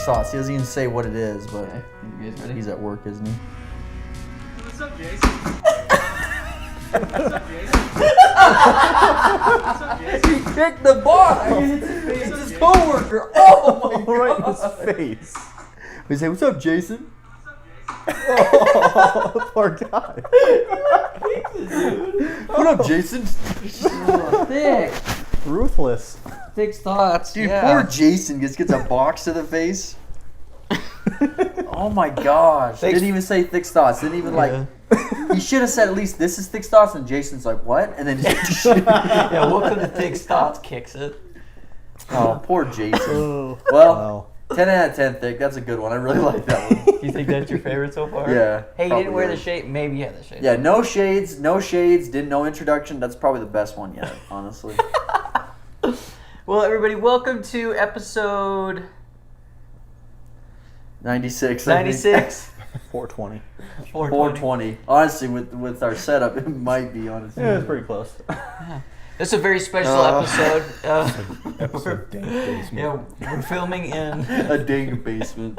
sauce. He doesn't even say what it is, but Okay. You guys ready? he's at work, isn't he? What's up, Jason? What's up, Jason? What's up, Jason? He kicked the box! It's his coworker! Oh my Right in god! his face. We say, what's up, Jason? Oh, poor guy. What up, Jason? Oh, thick. Ruthless. Thick thoughts. Dude, yeah. poor Jason gets a box to the face. Oh my gosh. Thanks. Didn't even say thick thoughts. Didn't even he should have said at least this is thick thoughts, and Jason's like, what? And then just Yeah, welcome to Thick Thoughts kicks it. Oh, poor Jason. Oh, Well, wow. 10 out of 10 thick. That's a good one. I really like that one. You think that's your favorite so far? Yeah. Hey, you probably didn't wear the is. shade? Maybe you had the shade. Yeah, no shades, didn't no introduction. That's probably the best one yet, honestly. Well, everybody, welcome to episode 96. I think. 96. 420. 420. Honestly, with our setup, it might be, honestly. Yeah, it was pretty close. This is a very special episode. Episode dank basement. Yeah, we're filming in. A dang basement.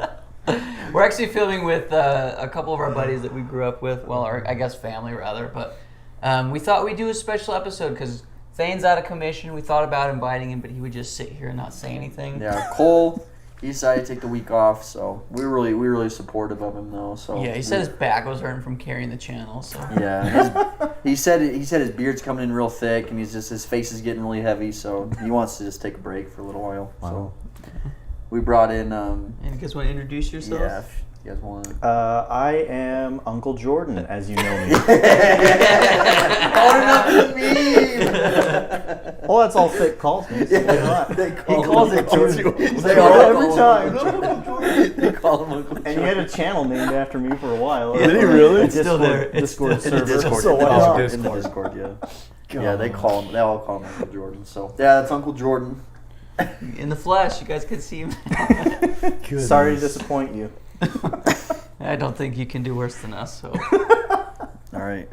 We're actually filming with a couple of our buddies that we grew up with. Well, I guess family rather. But we thought we'd do a special episode because Thane's out of commission. We thought about inviting him, but he would just sit here and not say anything. Yeah, Cole, he decided to take the week off, so we're really supportive of him though. So Yeah, he said his back was hurting from carrying the channel. So Yeah, he said his beard's coming in real thick, and his face is getting really heavy, so he wants to just take a break for a little while. Wow. So we brought in And you guys want to introduce yourselves? yeah, if you guys want. I am Uncle Jordan, as you know me. Oh, not the meme. Well, that's all Thick calls me. So why not? They He call calls him it Uncle too. Jordan. They They all every call him time. Uncle Jordan. They call him Uncle And you had a channel named after me for a while. Did he really? It's still there. It's Discord still- in the server. Discord. So in, the why not? Discord in the Discord, yeah. Yeah, they all call him Uncle Jordan. So yeah, that's Uncle Jordan. In the flesh, you guys could see him. Sorry to disappoint you. I don't think you can do worse than us. So All right.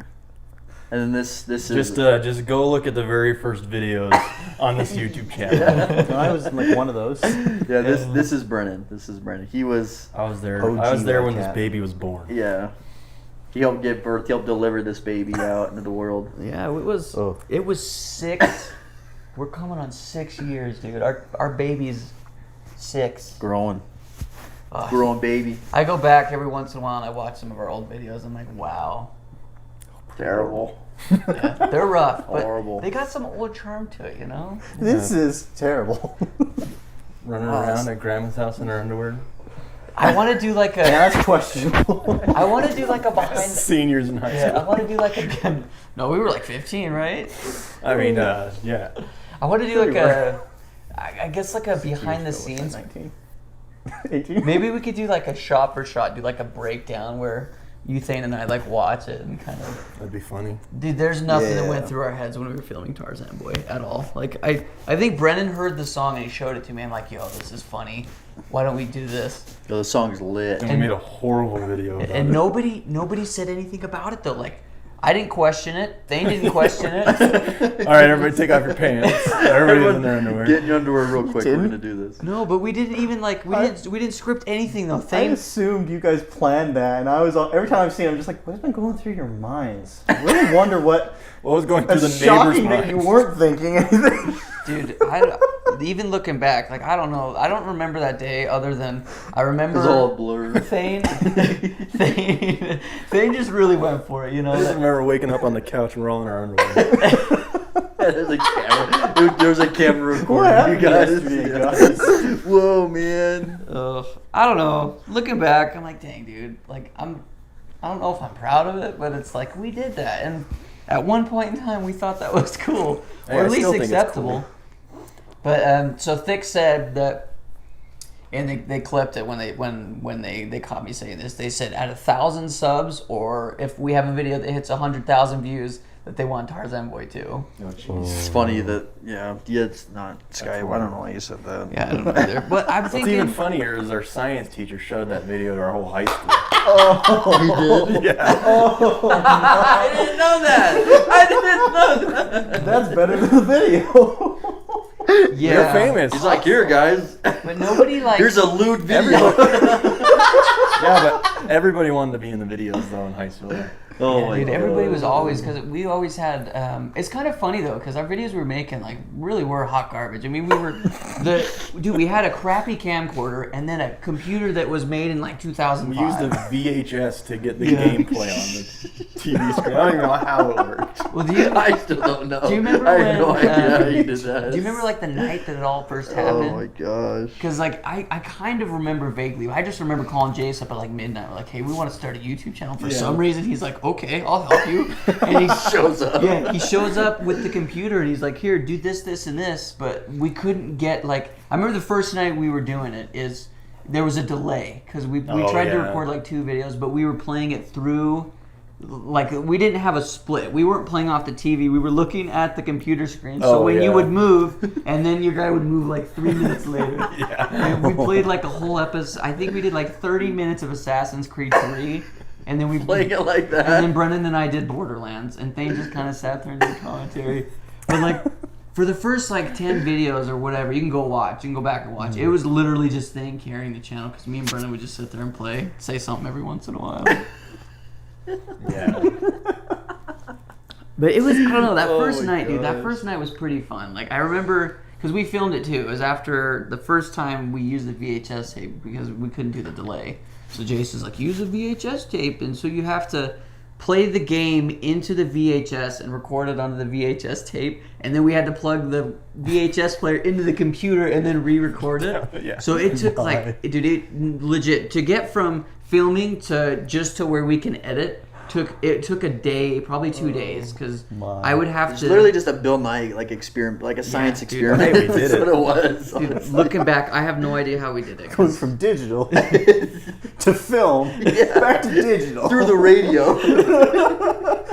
And then this is Just go look at the very first videos on this YouTube channel. I was like one of those. yeah, this is Brennan. This is Brennan. He was I was there. OG I was there when Cat. this baby was born. yeah. He helped give birth. He helped deliver this baby out into the world. yeah, it was. Oh. It was 6. We're coming on 6 years, dude. Our baby's 6. Growing Ugh. baby. I go back every once in a while and I watch some of our old videos. I'm like, wow. Terrible. Yeah, they're rough, but Horrible. they got some old charm to it, you know. This is terrible. Running Wow. around at grandma's house in her underwear. I want to do like a. That's questionable. I want to do like a behind. Seniors in high Yeah, I school. want to do like a. No, we were like 15, right? I mean, yeah. I want to do like a. I guess like a behind the scenes. 19. 18. Maybe we could do like a shot for shot, do like a breakdown where you, Thane, and I like watch it and kind of. That'd be funny. Dude, there's nothing that Yeah. went through our heads when we were filming Tarzan Boy at all. Like I think Brennan heard the song and he showed it to me. I'm like, yo, this is funny. Why don't we do this? Yo, the song's lit. And we made a horrible video about And it. nobody said anything about it though. Like I didn't question it. Thane didn't question it. All right, everybody take off your pants. Everybody's in their underwear. Get in your underwear real quick. We're didn't? gonna do this. No, but we didn't even like we didn't script anything though. I Thane. assumed you guys planned that, and I was every time I've seen it, I'm just like, what's been going through your minds? I really wonder what. What was going through It's the neighbors' shocking that you minds? weren't thinking anything. Dude, even looking back, like I don't know. I don't remember that day other than I remember. It's all a blur. Thane just really went for it, you know. I just remember waking up on the couch and rolling our underwear. There's a camera. There's a camera What recording you happened guys. yesterday, guys? Whoa, man. I don't know. Looking back, I'm like, dang, dude. Like I don't know if I'm proud of it, but it's like we did that, and at one point in time, we thought that was cool, Hey, or I at least still think it's acceptable. But so Thick said that, and they clipped it when they caught me saying this. They said at 1,000 subs, or if we have a video that hits 100,000 views, that they want Tarzan Boy too. It's funny that it's not Sky. I don't know why you said that. Yeah, I don't know either. But I'm What's thinking. even funnier is our science teacher showed that video to our whole high school. Oh, He did. Yeah. I didn't know that. I didn't know that. that's better than the video. Yeah. You're famous. He's like, here, guys. But nobody like. Here's a lewd video. Yeah, but everybody wanted to be in the videos though in high school. Oh my Dude, god. everybody was always, because we always had, it's kind of funny though, because our videos we were making, like, really were hot garbage. I mean, we had a crappy camcorder and then a computer that was made in like 2005. We used a VHS to get the gameplay on the TV screen. I don't even know how it worked. Well, do you, I still don't know. do you remember I when, have no idea how you did that. do you remember like the night that it all first happened? Oh my gosh. Because like I kind of remember vaguely. I just remember calling Jace up at like midnight. We're like, hey, we want to start a YouTube channel. For some reason, he's like, okay, I'll help you. And he Shows up. Yeah, he shows up with the computer and he's like, here, do this, this, and this. But we couldn't get like. I remember the first night we were doing it is there was a delay because we tried to record like 2 videos, but we were playing it through. Like we didn't have a split. We weren't playing off the TV. We were looking at the computer screen. So when you would move, and then your guy would move like 3 minutes later. And we played like a whole episode. I think we did like 30 minutes of Assassin's Creed 3, and then we Playing it like that. And then Brennan and I did Borderlands, and Thane just kind of sat there and did commentary. But like for the first like 10 videos or whatever, you can go watch. You can go back and watch. It was literally just Thane carrying the channel because me and Brennan would just sit there and play, say something every once in a while. Yeah. But it was, I don't know, that first my night, dude, that gosh. first night was pretty fun. Like, I remember, because we filmed it too. It was after the first time we used the VHS tape because we couldn't do the delay. So Jason's like, use a VHS tape. And so you have to play the game into the VHS and record it onto the VHS tape. And then we had to plug the VHS player into the computer and then re-record it. Yeah. So it took like, dude, it legit, to get from filming to just to where we can edit, took a day, probably 2 days, because I would have It's to. literally just a Bill Nye like experiment, like a science dude. experiment. Hey, we did That's it. what it was. Dude, honestly. looking back, I have no idea how we did it. Going from digital to film, back to digital. Through the radio.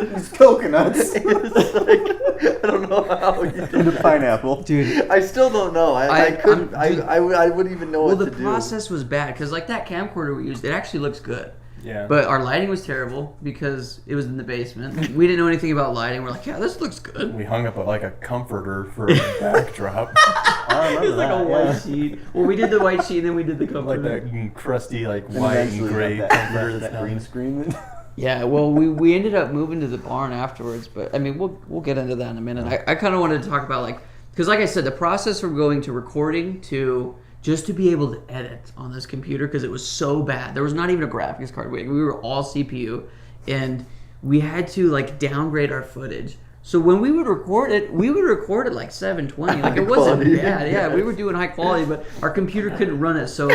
These coconuts It's like, I don't know how you did and a that. pineapple. Dude, I still don't know. I couldn't. dude. I wouldn't even know well, what the to do. process was bad, because like that camcorder we used, it actually looks good. Yeah. But our lighting was terrible because it was in the basement. We didn't know anything about lighting. We're like, yeah, this looks good. We hung up like a comforter for a backdrop. I remember It was like that, a white yeah. sheet. Well, we did the white sheet and then we did the cover. Like that crusty, like And white and eventually gray got comforter that that's green not- screen. Yeah, well, we ended up moving to the barn afterwards, but I mean, we'll get into that in a minute. I kind of wanted to talk about like, because like I said, the process from going to recording to just to be able to edit on this computer, because it was so bad. There was not even a graphics card. We were all CPU, and we had to like downgrade our footage. So when we would record it at like 720. Like it wasn't quality. bad. Yeah, we were doing high quality, but our computer couldn't run it. So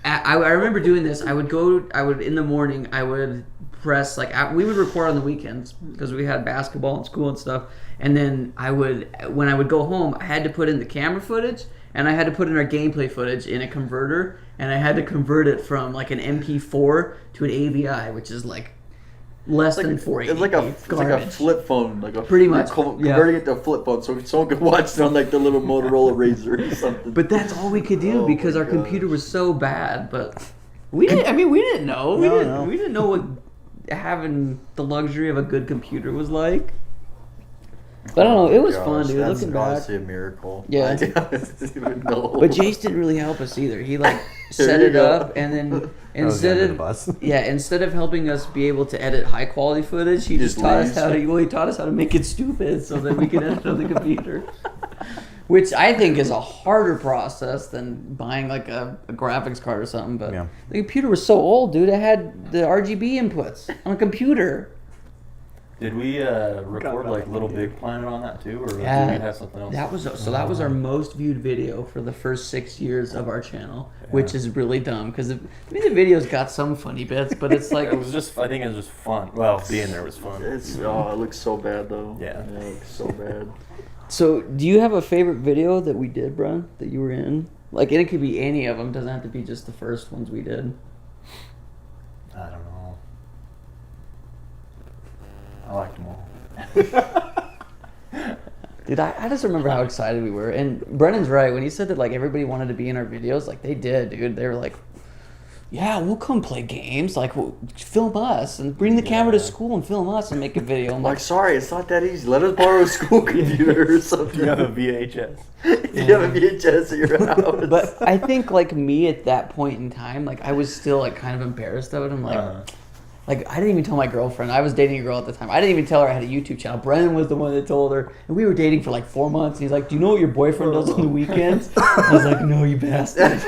I remember doing this. I would in the morning. I would press we would record on the weekends because we had basketball in school and stuff. And then when I would go home, I had to put in the camera footage and I had to put in our gameplay footage in a converter, and I had to convert it from like an MP4 to an AVI, which is like less than 480. It's like a flip phone, Pretty much, converting it to a flip phone, so someone could watch it on like the little Motorola Razor or something. But that's all we could do Oh because my our gosh. computer was so bad. But we didn't know. We didn't know what having the luxury of a good computer was like. But I don't know. It was fun, dude. That's Looking back. honestly a miracle. Yeah. I didn't even know. But Jace didn't really help us either. He like set you it go. up, and then instead of helping us be able to edit high quality footage, he just Just taught us leaves. he taught us how to make it stupid so that we could edit on the computer. Which I think is a harder process than buying like a graphics card or something. But Yeah. the computer was so old, dude. It had the RGB inputs on a computer. Did we record like Little Big Planet on that too, or Yeah. did we have something else? That was our most viewed video for the first 6 years of our channel, which is really dumb because the video's got some funny bits, but it's like It was just. I think it was just fun. Well, being there was fun. It looks so bad though. Yeah. It looks so bad. So, do you have a favorite video that we did, Brian, that you were in? Like, and it could be any of them. Doesn't have to be just the first ones we did. I don't know. I liked them all. Dude, I just remember how excited we were. And Brennan's right. When he said that, like, everybody wanted to be in our videos, like, they did, dude. They were like, yeah, we'll come play games. Like, film us and bring the camera to school and film us and make a video. I'm Like, sorry, it's not that easy. Let us borrow a school computer or something. You have a VHS. You have a VHS at your house. but I think like me at that point in time, like I was still like kind of embarrassed of it. I'm like, like I didn't even tell my girlfriend. I was dating a girl at the time. I didn't even tell her I had a YouTube channel. Brennan was the one that told her, and we were dating for like 4 months. And he's like, "Do you know what your boyfriend does on the weekends?" I was like, "No, you bastard."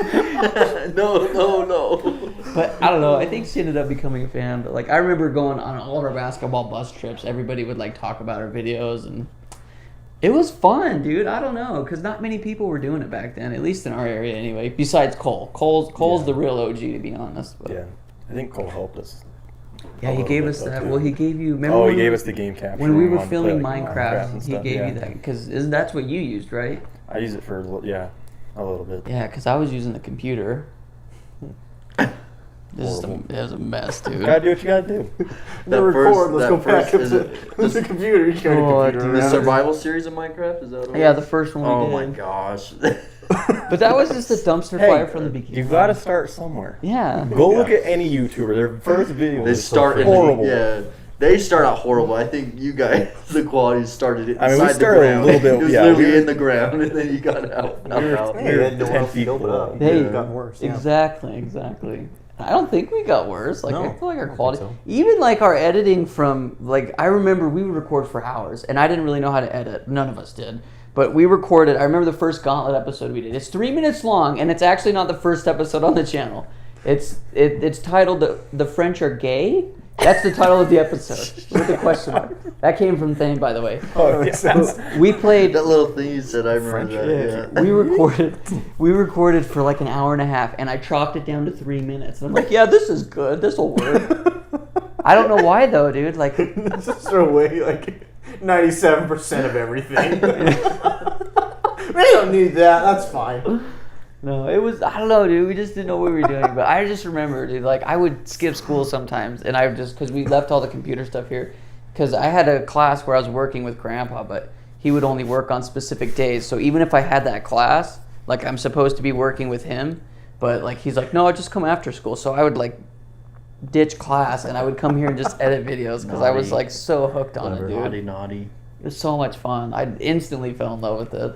No. But I don't know. I think she ended up becoming a fan. But like I remember going on all of our basketball bus trips. Everybody would like talk about our videos, and it was fun, dude. I don't know, because not many people were doing it back then, at least in our area anyway. Besides Cole. Cole's the real OG, to be honest. But. Yeah, I think Cole helped us. Yeah, he gave us that. Well, he gave you. Remember Oh, when he gave us the game capture. when we were wanted to filming play, like, Minecraft. and He stuff, gave yeah. you that because that's what you used, right? I use it for a little bit. Yeah, because I was using the computer. It was a mess, dude. Gotta do what you gotta do. The record, let's go back up is to it the computer. You got Oh, a computer the around. survival series of Minecraft? Is that what it Yeah, was? the first one Oh we my did. gosh. But that was just a dumpster fire from the beginning. You gotta start somewhere. Yeah. Go look at any YouTuber. Their first video They is start horrible. Yeah, they start out horrible. I think you guys, the quality started inside I mean, we started the a ground. little bit- It was yeah, literally we were- in the ground, and then you got it out. Hey, you had no 10 one else to feet build it below. up. Hey, It got worse. Yeah. Exactly. I don't think we got worse. Like No, I feel like I our don't quality, think so. even like our editing from like I remember we would record for hours, and I didn't really know how to edit. None of us did. But we recorded. I remember the first Gauntlet episode we did. It's 3 minutes long, and it's actually not the first episode on the channel. It's titled "The French Are Gay." That's the title of the episode with the question mark. That came from Thane, by the way. Oh, yeah. We played. That little thing you said, I remember that. Yeah. We recorded for like an hour and a half, and I chopped it down to 3 minutes. And I'm like, yeah, this is good. This will work. I don't know why though, dude. Like, Let's just throw away like 97% of everything. We don't need that. That's fine. no, it was. I don't know, dude. We just didn't know what we were doing. But I just remember, dude. Like, I would skip school sometimes, and I would just because we left all the computer stuff here. Because I had a class where I was working with Grandpa, but he would only work on specific days. So even if I had that class, like I'm supposed to be working with him, but like he's like, no, just come after school. So I would like ditch class and I would come here and just edit videos because I was Naughty. like so hooked on it, dude. Naughty. It was so much fun. I instantly fell in love with it.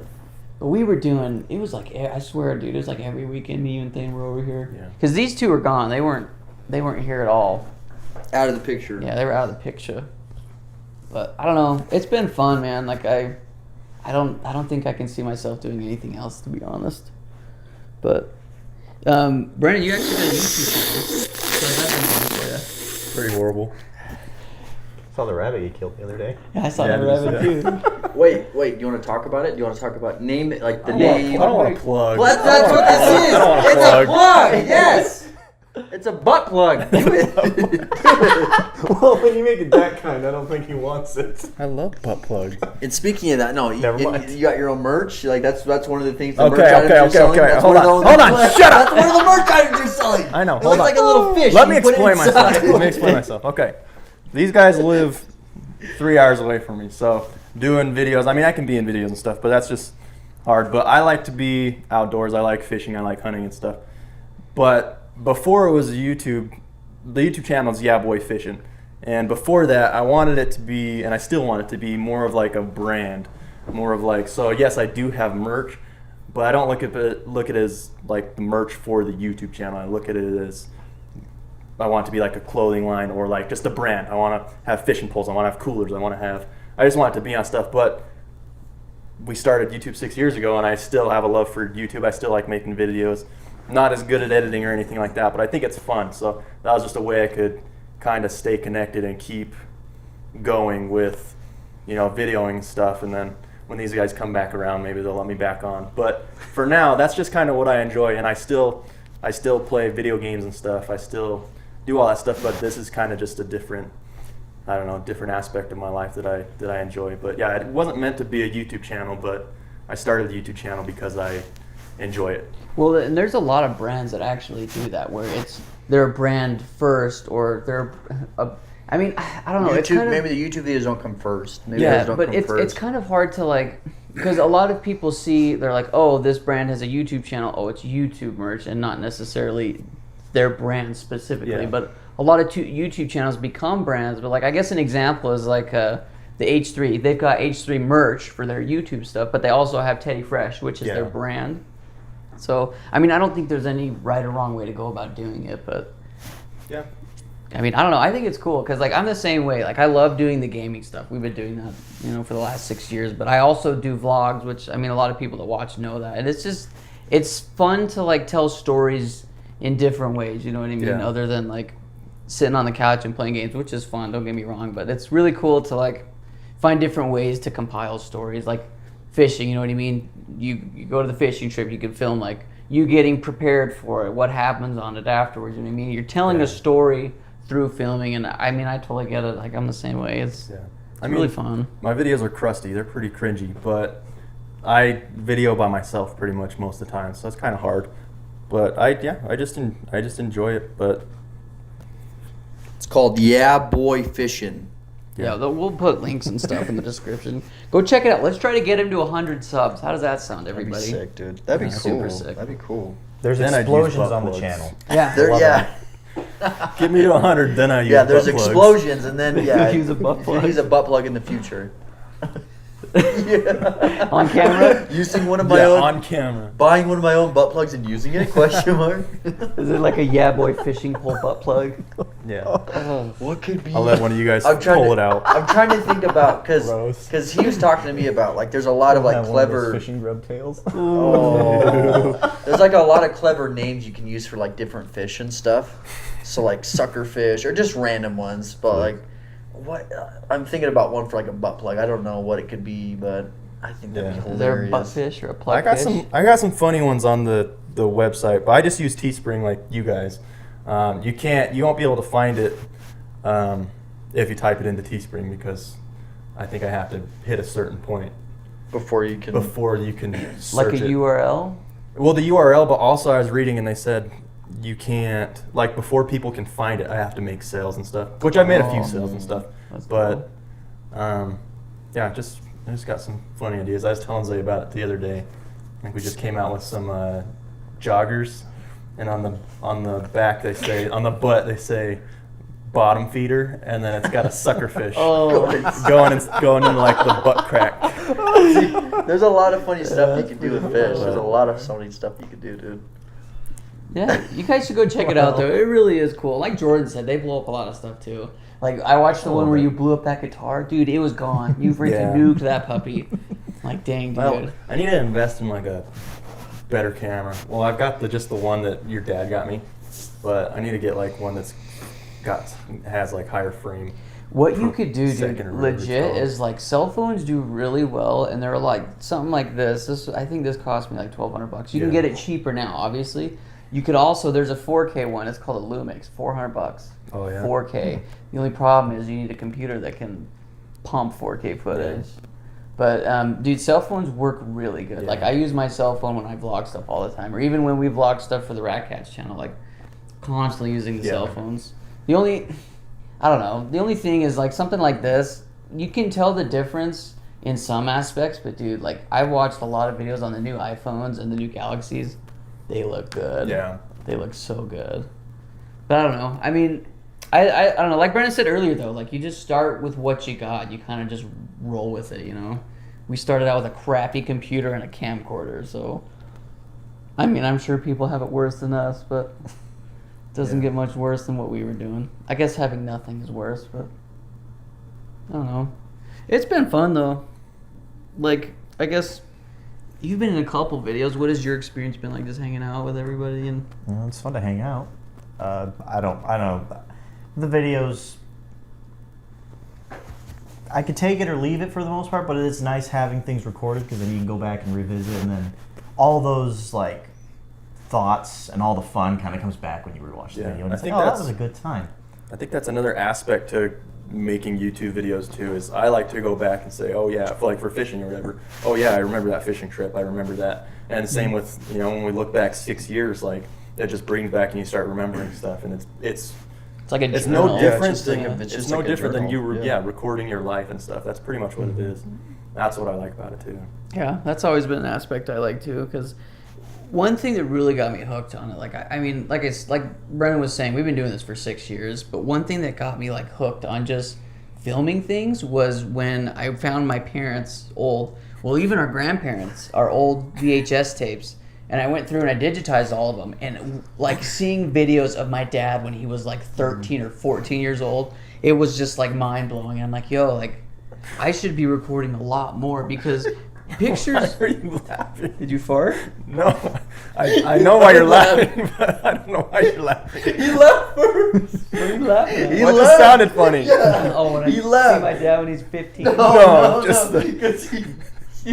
But we were doing. It was like I swear, dude. It was like every weekend me and Thane were over here. Yeah. Because these two were gone. They weren't here at all. Out of the picture. Yeah, they were out of the picture. But I don't know. It's been fun, man. Like I don't think I can see myself doing anything else, to be honest. But Brennan, you actually got a YouTube channel. So that's been fun for you. Pretty horrible. Saw the rabbit you killed the other day. Yeah, I saw Yeah, that rabbit too. Wait. Do you want to talk about it? Do you want to talk about name it like the I name? don't want to plug. Well, that's what this is. I don't wanna It's plug. a plug. Yes. It's a butt plug. Well, when you make it that kind, I don't think he wants it. I love butt plug. And speaking of that, no, Never mind. you got your own merch. Like that's one of the things. The Okay, merch items okay, you're okay, selling. okay. That's Hold one on, of those- hold on, shut up. That's one of the merch items you're selling. I know, It hold looks on. like a little fish. Let me you put it explain myself. inside. Let me explain myself. Okay. These guys live 3 hours away from me, so doing videos, I mean, I can be in videos and stuff, but that's just hard. But I like to be outdoors. I like fishing. I like hunting and stuff. But before it was YouTube, the YouTube channel is Yeah Boy Fishing. And before that, I wanted it to be, and I still want it to be, more of like a brand. More of like, so yes, I do have merch, but I don't look at it as like the merch for the YouTube channel. I look at it as I want it to be like a clothing line or like just a brand. I want to have fishing poles. I want to have coolers. I just want it to be on stuff. But we started YouTube 6 years ago, and I still have a love for YouTube. I still like making videos. Not as good at editing or anything like that, but I think it's fun. So that was just a way I could kind of stay connected and keep going with, videoing stuff. And then when these guys come back around, maybe they'll let me back on. But for now, that's just kind of what I enjoy. And I still play video games and stuff. I still do all that stuff, but this is kind of just a different aspect of my life that I enjoy. But yeah, it wasn't meant to be a YouTube channel, but I started the YouTube channel because I enjoy it. Well, and there's a lot of brands that actually do that, where they're a brand first, or they're I don't know. It's YouTube, kind of, maybe the YouTube videos don't come first. Maybe yeah, those don't but come it's first. kind of hard to like, because a lot of people they're like, oh, this brand has a YouTube channel. Oh, it's YouTube merch, and not necessarily their brand specifically. Yeah. But a lot of YouTube channels become brands. But like I guess an example is like the H3. They've got H3 merch for their YouTube stuff, but they also have Teddy Fresh, which is their brand. So I mean, I don't think there's any right or wrong way to go about doing it, but Yeah. I mean, I don't know. I think it's cool because, like, I'm the same way. Like, I love doing the gaming stuff. We've been doing that, you know, for the last 6 years. But I also do vlogs, which, I mean, a lot of people that watch know that. And it's just, it's fun to, like, tell stories in different ways, you know what I mean? Yeah. Other than, like, sitting on the couch and playing games, which is fun, don't get me wrong. But it's really cool to, like, find different ways to compile stories. Like, fishing, you know what I mean? You go to the fishing trip, you can film, like, you getting prepared for it, what happens on it afterwards, you know what I mean? You're telling a story through filming, and I mean, I totally get it. Like, I'm the same way. It's really fun. My videos are crusty. They're pretty cringy, but I video by myself pretty much most of the time, so it's kind of hard. But I just enjoy it. But It's called Yeah Boy Fishing. Yeah, we'll put links and stuff in the description. Go check it out. Let's try to get him to 100 subs. How does that sound, That'd be everybody? sick, dude. That'd be Yeah, cool. super sick. That'd be cool. There's Then I'd use explosions butt on the plugs. channel. Yeah. There, Love yeah. get me to 100, then I use Yeah, there's butt plugs. explosions, and then Use a butt plug. Use a butt plug in the future. Yeah. On camera? Using one of my Yeah, own, on camera. buying one of my own butt plugs and using it? Question mark. Is it like a Yeah Boy fishing pole butt plug? Yeah. What could be? I'll let one of you guys I'm trying pull to- it out. I'm trying to think about Gross. because he was talking to me about like there's a lot of like clever. fishing grub tails. Oh. There's like a lot of clever names you can use for like different fish and stuff. So like suckerfish or just random ones, but like what I'm thinking about one for like a butt plug. I don't know what it could be, but I think that'd be Yeah. Is there a hilarious. butt fish or a plug I got fish? some funny ones on the website, but I just use Teespring like you guys. You won't be able to find it if you type it into Teespring because I think I have to hit a certain point Before you can. search Like a it. URL? Well, the URL, but also I was reading and they said you can't, like before people can find it, I have to make sales and stuff, which I made a few sales and stuff. That's But yeah, I just got some funny ideas. I was telling Zay about it the other day. I think we just came out with some joggers, and on the back they say, on the butt they say bottom feeder, and then it's got a suckerfish going in like the butt crack. There's a lot of funny stuff you can do with fish. There's a lot of funny stuff you can do, dude. Yeah, you guys should go check it out though. It really is cool. Like Jordan said, they blow up a lot of stuff too. Like I watched the one where you blew up that guitar, dude. It was gone. You freaking nuked that puppy. Like dang, dude. Well, I need to invest in like a better camera. Well, I've got just the one that your dad got me, but I need to get like one has like higher frame. What you could do, dude, second or whatever it's legit, called. is like cell phones do really well, and they're like something like this. I think this cost me like $1,200. You can Yeah. get it cheaper now, obviously. You could also, there's a 4K one. It's called a Lumix, $400. Oh, yeah? 4K. The only problem is you need a computer that can pump 4K footage. But dude, cell phones work really good. Yeah. Like I use my cell phone when I vlog stuff all the time, or even when we vlog stuff for the radkatz channel. Like constantly using the cell phones. The only thing is like something like this, you can tell the difference in some aspects, but dude, like I've watched a lot of videos on the new iPhones and the new Galaxies. They look good. Yeah. They look so good. But I don't know. I mean, I don't know. Like Brendan said earlier, though, like you just start with what you got. You kind of just roll with it, you know? We started out with a crappy computer and a camcorder, so... I mean, I'm sure people have it worse than us, but it doesn't get much worse than what we were doing. I guess having nothing is worse, but... I don't know. It's been fun, though. Like, I guess... You've been in a couple videos. What has your experience been like, just hanging out with everybody? And Well, it's fun to hang out. I don't know. The videos, I could take it or leave it for the most part, but it's nice having things recorded because then you can go back and revisit, and then all those like thoughts and all the fun kind of comes back when you rewatch the Yeah, video. And I it's think like, oh, that that's- was a good time. I think that's another aspect to making YouTube videos too, is I like to go back and say, oh yeah, for fishing or whatever, oh yeah, I remember that fishing trip, I remember that. And same with, when we look back 6 years, like it just brings back and you start remembering stuff, and it's like a it's journal. no Yeah, different it's just like than a- it's it's just no like a different than journal, you yeah. recording your life and stuff. That's pretty much what it is. That's what I like about it too. Yeah, that's always been an aspect I like too, because One thing that really got me hooked on it, like I mean, like Brennan was saying, we've been doing this for 6 years. But one thing that got me like hooked on just filming things was when I found my parents' old, well, even our grandparents, our old VHS tapes, and I went through and I digitized all of them. And like seeing videos of my dad when he was like 13 or 14 years old, it was just like mind blowing. I'm like, yo, like I should be recording a lot more because. Pictures. Why are you laughing? Did you fart? No, I know why you're laughing, but I don't know why you're laughing. He left first. What are you laughing at? He What left. just sounded funny? Yeah. Oh, when I He see left. my dad when he's 15. No, just the- because he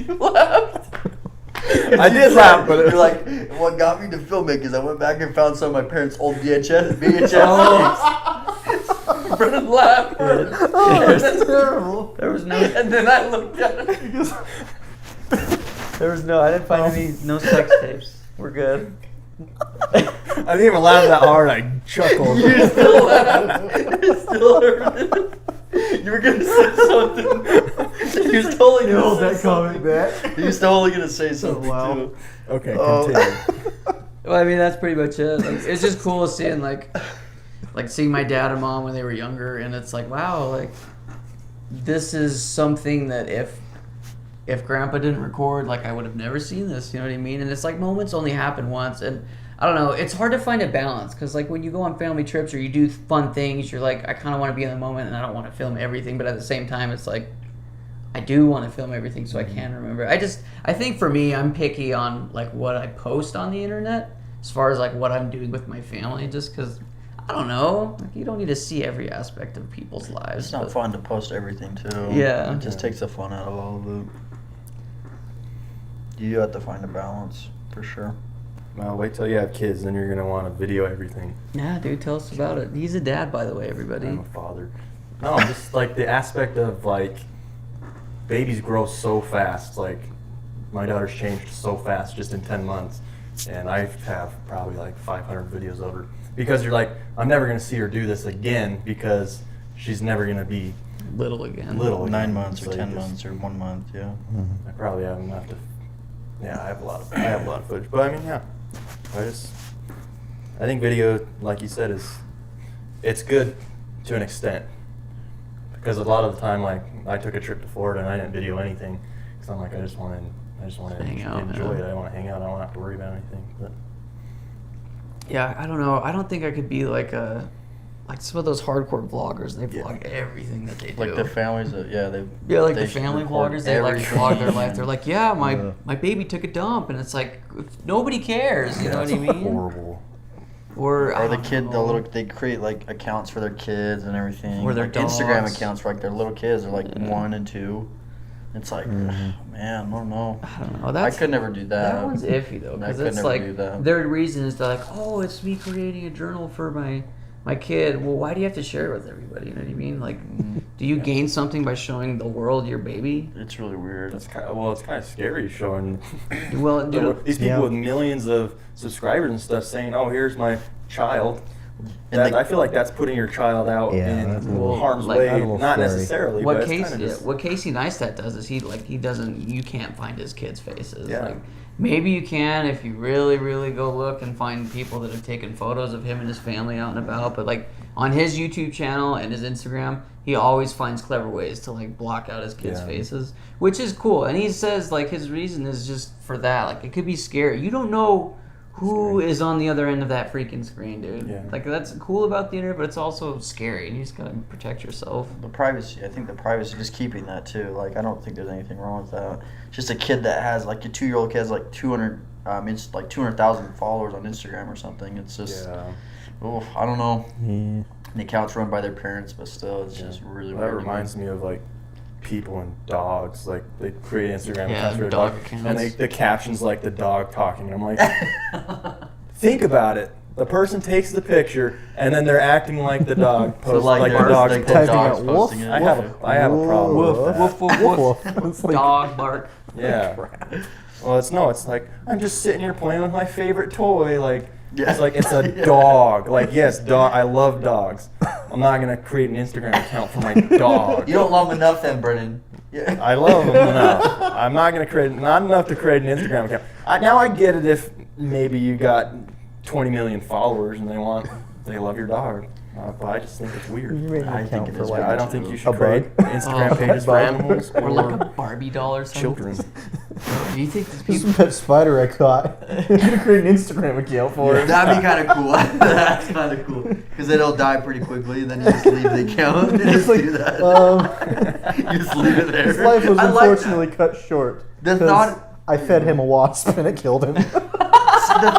left. I did laugh, but it you're was like, what got me to film it? Because I went back and found some of my parents' old VHS tapes. Brennan laughed. That's terrible. There was no. And then I looked at it. There was no. I didn't find no sex tapes. We're good. I didn't even laugh that hard. I chuckled. You still laughed. You still heard it. You were gonna say something. He was totally gonna Hold say that something. comment back. He was totally gonna say something wow. too. Okay, Oh. continue. Well, I mean, that's pretty much it. Like, it's just cool seeing like seeing my dad and mom when they were younger, and it's like, wow, like this is something that if Grandpa didn't record, like I would have never seen this. You know what I mean? And it's like moments only happen once, and I don't know. It's hard to find a balance because like when you go on family trips or you do fun things, you're like, I kind of want to be in the moment and I don't want to film everything, but at the same time, it's like I do want to film everything so I can remember. I think for me, I'm picky on like what I post on the internet as far as like what I'm doing with my family, just because I don't know. Like you don't need to see every aspect of people's lives. It's not but- fun to post everything too. Yeah. It just takes the fun out of all of it. You have to find a balance for sure. Well, wait till you have kids, then you're gonna want to video everything. Yeah, dude, tell us about it. He's a dad, by the way, everybody. I'm a father. No, just like the aspect of like babies grow so fast. Like my daughter's changed so fast just in 10 months, and I have probably like 500 videos of her because you're like, I'm never gonna see her do this again because she's never gonna be Little again. little. 9 again. months or So you 10 just- months or 1 month, yeah. I probably have enough to. Yeah, I have a lot of footage, but I mean, yeah, I think video, like you said, it's good to an extent because a lot of the time, like I took a trip to Florida and I didn't video anything because I'm like, I just want to Hang out, enjoy yeah. it. I want to hang out. I don't have to worry about anything. But Yeah, I don't know. I don't think I could be like some of those hardcore vloggers. They vlog everything that they do. Like the families that, yeah, they. Yeah, like they the family record vloggers, they like everything. vlog their life. They're like, yeah, Yeah. my baby took a dump, and it's like nobody cares. You know what I that's mean? horrible. Or Or the I kid, don't the know. little, they create like accounts for their kids and everything. Or their like Instagram dogs. accounts for like their little kids. They're like Yeah. 1 and 2. It's like, man, I don't know. I don't know. I That's, could never do that. That one's iffy though, I because could it's never like do that. their reason is they're like, oh, it's me creating a journal for my kid. Well, why do you have to share it with everybody? You know what I mean? Like, do you gain something by showing the world your baby? It's really weird. It's kind of scary showing Well, dude, these people Yeah. with millions of subscribers and stuff saying, "Oh, here's my child." And That, they- I feel like that's putting your child out Yeah, that's a in little- harm's like- way. that's a little Not scary. necessarily, what but it's Casey kind of just, what Casey Neistat does is he doesn't, you can't find his kids' faces. Yeah. Like, maybe you can if you really, really go look and find people that have taken photos of him and his family out and about. But like on his YouTube channel and his Instagram, he always finds clever ways to like block out his kids' Yeah. faces, which is cool. And he says like his reason is just for that. Like it could be scary. You don't know who is on the other end of that freaking screen, dude. Yeah. Like that's cool about the internet, but it's also scary, and you just gotta protect yourself. The privacy, I think the privacy, just keeping that too. Like, I don't think there's anything wrong with that. Just a kid that has, like, a 2-year-old kid has, like, 200,000 followers on Instagram or something. It's just, yeah. I don't know. Yeah. The account's run by their parents, but still, it's just really That weird. reminds me of like people and dogs. Like they create Instagram Yeah, accounts for their dog dog, accounts. and the captions like the dog talking. And I'm like, think about it. The person takes the picture, and then they're acting like the dog So, posts, like, like the they're- dog's like the posting. dog's it. posting it. I have a problem Woof, with that. woof, woof, woof. It's like- Dog bark. Yeah. Well, it's like I'm just sitting here playing with my favorite toy. Like Yeah. it's like it's a Yeah. dog. Like yes, dog. I love dogs. I'm not gonna create an Instagram account for my dog. You don't love them enough then, Brennan. Yeah. I love them enough. I'm not gonna not enough to create an Instagram account. Now I get it if maybe you got 20 million followers and they love your dog. But I just think it's weird. I think it is Yeah, weird. I don't think you A should create bug? Instagram pages for animals Or like a Barbie doll or something. children. Do you think these This people? pet spider I caught. I'm gonna create an Instagram account for it. That'd be kind of cool. That's kind of cool. Because then it'll die pretty quickly, and then you just leave the account. And just do that. You just leave it there. His life was I like that. unfortunately cut short. The 'cause thought- I fed him a wasp and it killed him. The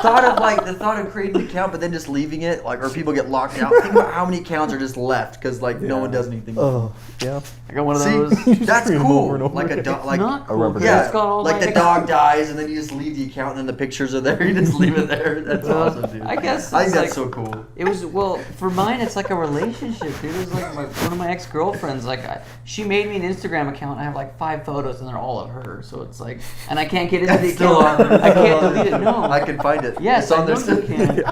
thought of creating an account, but then just leaving it, like, or people get locked out. Think about how many accounts are just left because no one does anything. Oh, yeah. I got one of See, those. that's Create 'em cool. over and over Like a again. dog, like Not cool. rubber yeah, It's got all like my the dog dies, and then you just leave the account, and then the pictures are there. You just leave it there. That's awesome, dude. I guess I think it's that's like- so cool. It was for mine. It's like a relationship, dude. It was like one of my ex-girlfriends. Like she made me an Instagram account. I have like 5 photos, and they're all of her. So it's like, and I can't get into the It's still account. on there. I can't delete it. No, I can find it. Yes, it's on I there. know you can.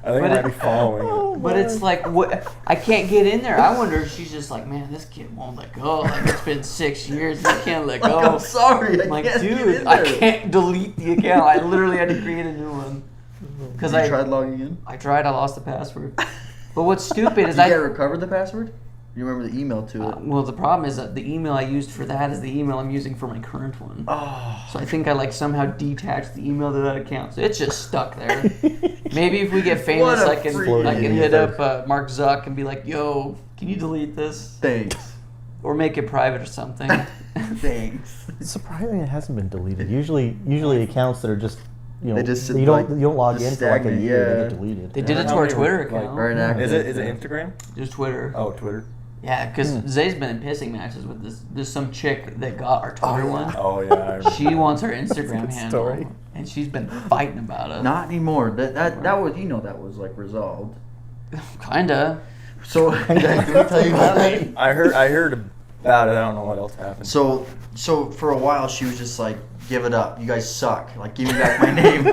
I think But I might it- be following it. But it's like, what? I can't get in there. I wonder if she's just like, man, this kid won't let go. Like it's been 6 years, I can't let Like, go. I'm sorry, I I'm like, can't get dude, in I there. can't delete the account. I literally had to create a new one because You I tried logging in. I tried. I lost the password. But what's stupid is Did you I. get recovered the password? You remember the email to it? Well, the problem is that the email I used for that is the email I'm using for my current one. Oh, So I think I like somehow detached the email to that account. So it's just stuck there. Maybe if we get famous, What a I can freak. hit up Mark Zuck and be like, "Yo, can you delete this thanks. or make it private or something?" Thanks. It's surprising it hasn't been deleted. Usually accounts that are just, They just sit, you don't like, log just in for like a stagnant, year, they yeah. get deleted. They did it to How our many Twitter were, like, account. Very inactive. Is it Instagram? Just Twitter. Oh, Twitter. Yeah, because Zay's been in pissing matches with this. There's some chick that got our Twitter one. Oh yeah. I remember. She wants her Instagram Good handle, story. and she's been fighting about it. Not anymore. That was that was like resolved. Kinda. So can we tell you about it? I heard about it. I don't know what else happened. So for a while she was just like, give it up. You guys suck. Like, give me back my name.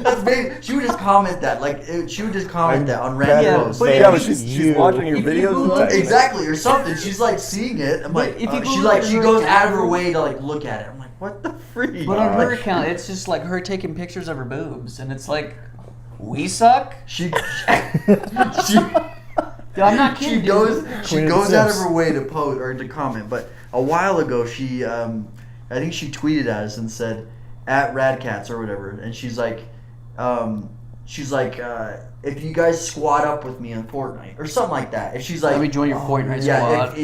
That's big. She would just comment that. She would just comment that on random Yeah, posts. but yeah, but if she's you- watching your if you videos and Google- typing. Exactly, or something. She's like seeing it. I'm But like, if you she Google she her goes out of her account- way to like look at it. I'm like, what the freak? But on her Like, account, it's just like her taking pictures of her boobs, and it's like, we suck. she Dude, I'm not kidding. she goes Queen of goes the out of Sims. her way to post or to comment. But a while ago, she I think she tweeted at us and said at radkatz or whatever, and she's like if you guys squad up with me on Fortnite or something like that. If she's like, Let me join your Fortnite yeah, squad.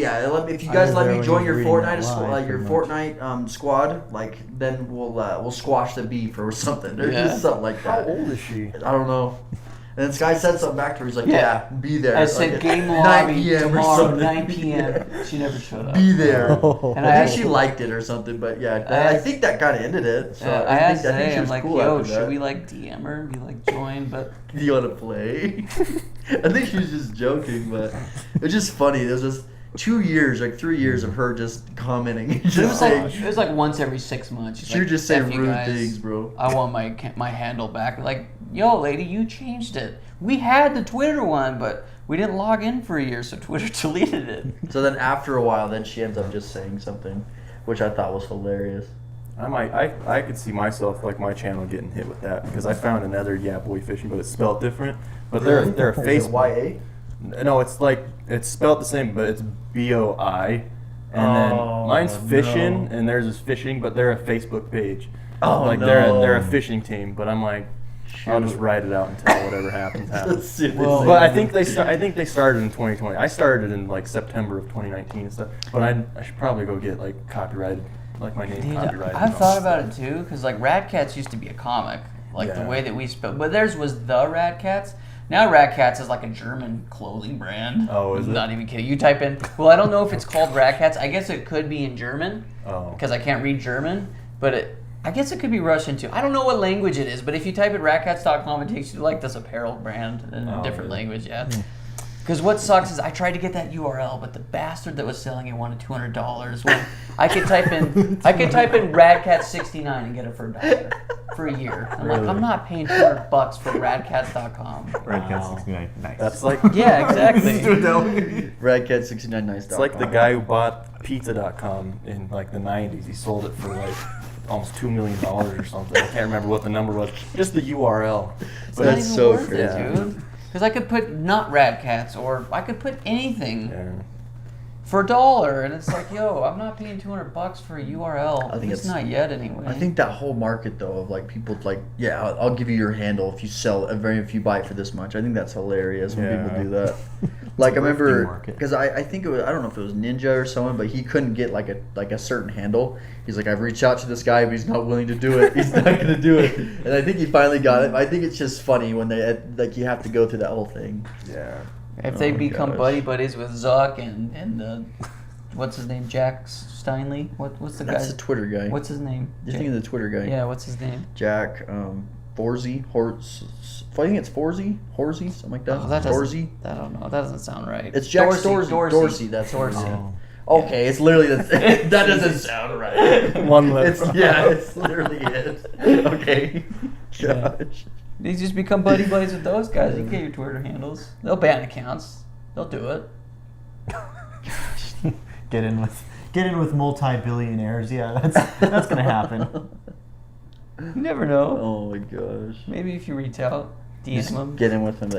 if you I guys was let there me when join he your was reading Fortnite, that live, your pretty much. Fortnite squad, like then we'll squash the beef or something or Yeah. just something like How that. old is she? I don't know. And this guy said something back to her. He's like, Yeah. yeah, be there. I said Like, game 9 lobby p.m. or tomorrow, something. 9 p.m. She never showed up. Be there. Oh. And I I think she liked it or something, but yeah, I- I think that kind of ended it. So I asked think Zay, she I'm was like, cool yo, after should that. we like DM her and be like, join? But Do you want to play? I think she was just joking, but it was just funny. There was just 2 years, like 3 years of her just commenting. And it just was saying, like once every 6 months. She's she would like, just say "F you rude guys. things, bro. I want my handle back." Like, yo, lady, you changed it. We had the Twitter one, but we didn't log in for a year, so Twitter deleted it. So then after a while, then she ends up just saying something, which I thought was hilarious. I could see myself like my channel getting hit with that because I found another boy fishing, but it's spelled different. But they're a Is it Facebook. YA? No, it's spelled the same, but it's BOI. And then Oh, mine's fishing, no. and theirs is fishing, but they're a Facebook page. Oh, like no. they're a fishing team, but I'm like, I'll just write it out until whatever happens happens. Let's see if they Well, say But I anything. think they started in 2020. I started in like September of 2019 and stuff. But I should probably go get like copyrighted, like my name Dude, copyrighted. I've thought about it too, because like Radcats used to be a comic, like the Yeah. way that we spell, but theirs was the Radcats. Now Radcats is like a German clothing brand. Oh, is it? Not even kidding. You type in, well, I don't know if it's called Radcats. I guess it could be in German, Oh. because I can't read German, but I guess it could be Russian too. I don't know what language it is, but if you type in radcats.com, it takes you to like this apparel brand in a Oh, different really? language, yeah. Because what sucks is I tried to get that URL, but the bastard that was selling it wanted $200. When I could type in radkatz69 and get it for $1 for a year. I'm like, I'm not paying $200 for radkatz.com. radkatz69, nice. That's like Yeah, exactly. radkatz69nice.com. it's like the guy who bought pizza.com in like the 90s. He sold it for like almost $2 million or something. I can't remember what the number was. Just the URL. It's But not That's even so worth crazy. it, dude. Because I could put not radkatz, or I could put anything yeah. for $1, and it's like, yo, I'm not paying $200 for a URL. I think it's it's- not yet anyway. I think that whole market though of like people like, yeah, I'll give you your handle if you sell if you buy it for this much. I think that's hilarious when Yeah. people do that. Like I a thrifty remember market. because I think it was, I don't know if it was Ninja or someone, but he couldn't get like a certain handle. He's like, I've reached out to this guy, but he's not willing to do it. He's not going to do it. And I think he finally got it. I think it's just funny when they like you have to go through that whole thing. Yeah. if they Oh my become gosh. buddies with Zuck and what's his name, Jack Steinley? What's the That's guy? the Twitter guy. What's his name? You're thinking of the Twitter guy? Yeah, what's his name? Jack Forsey, I think it's Forsey, something like that. Oh, that Dorsey. doesn't. I don't know. That doesn't sound right. It's Jack Dorsey. That's Dorsey. Dorsey. Okay, it's literally that doesn't sound right. One lip. It's literally it. Okay. Yeah. Gosh. You just become buddies with those guys. You get your Twitter handles. They'll ban accounts. They'll do it. Get in with multi-billionaires. Yeah, that's gonna happen. You never know. Oh my gosh. Maybe if you reach out, DM them. Get in with him.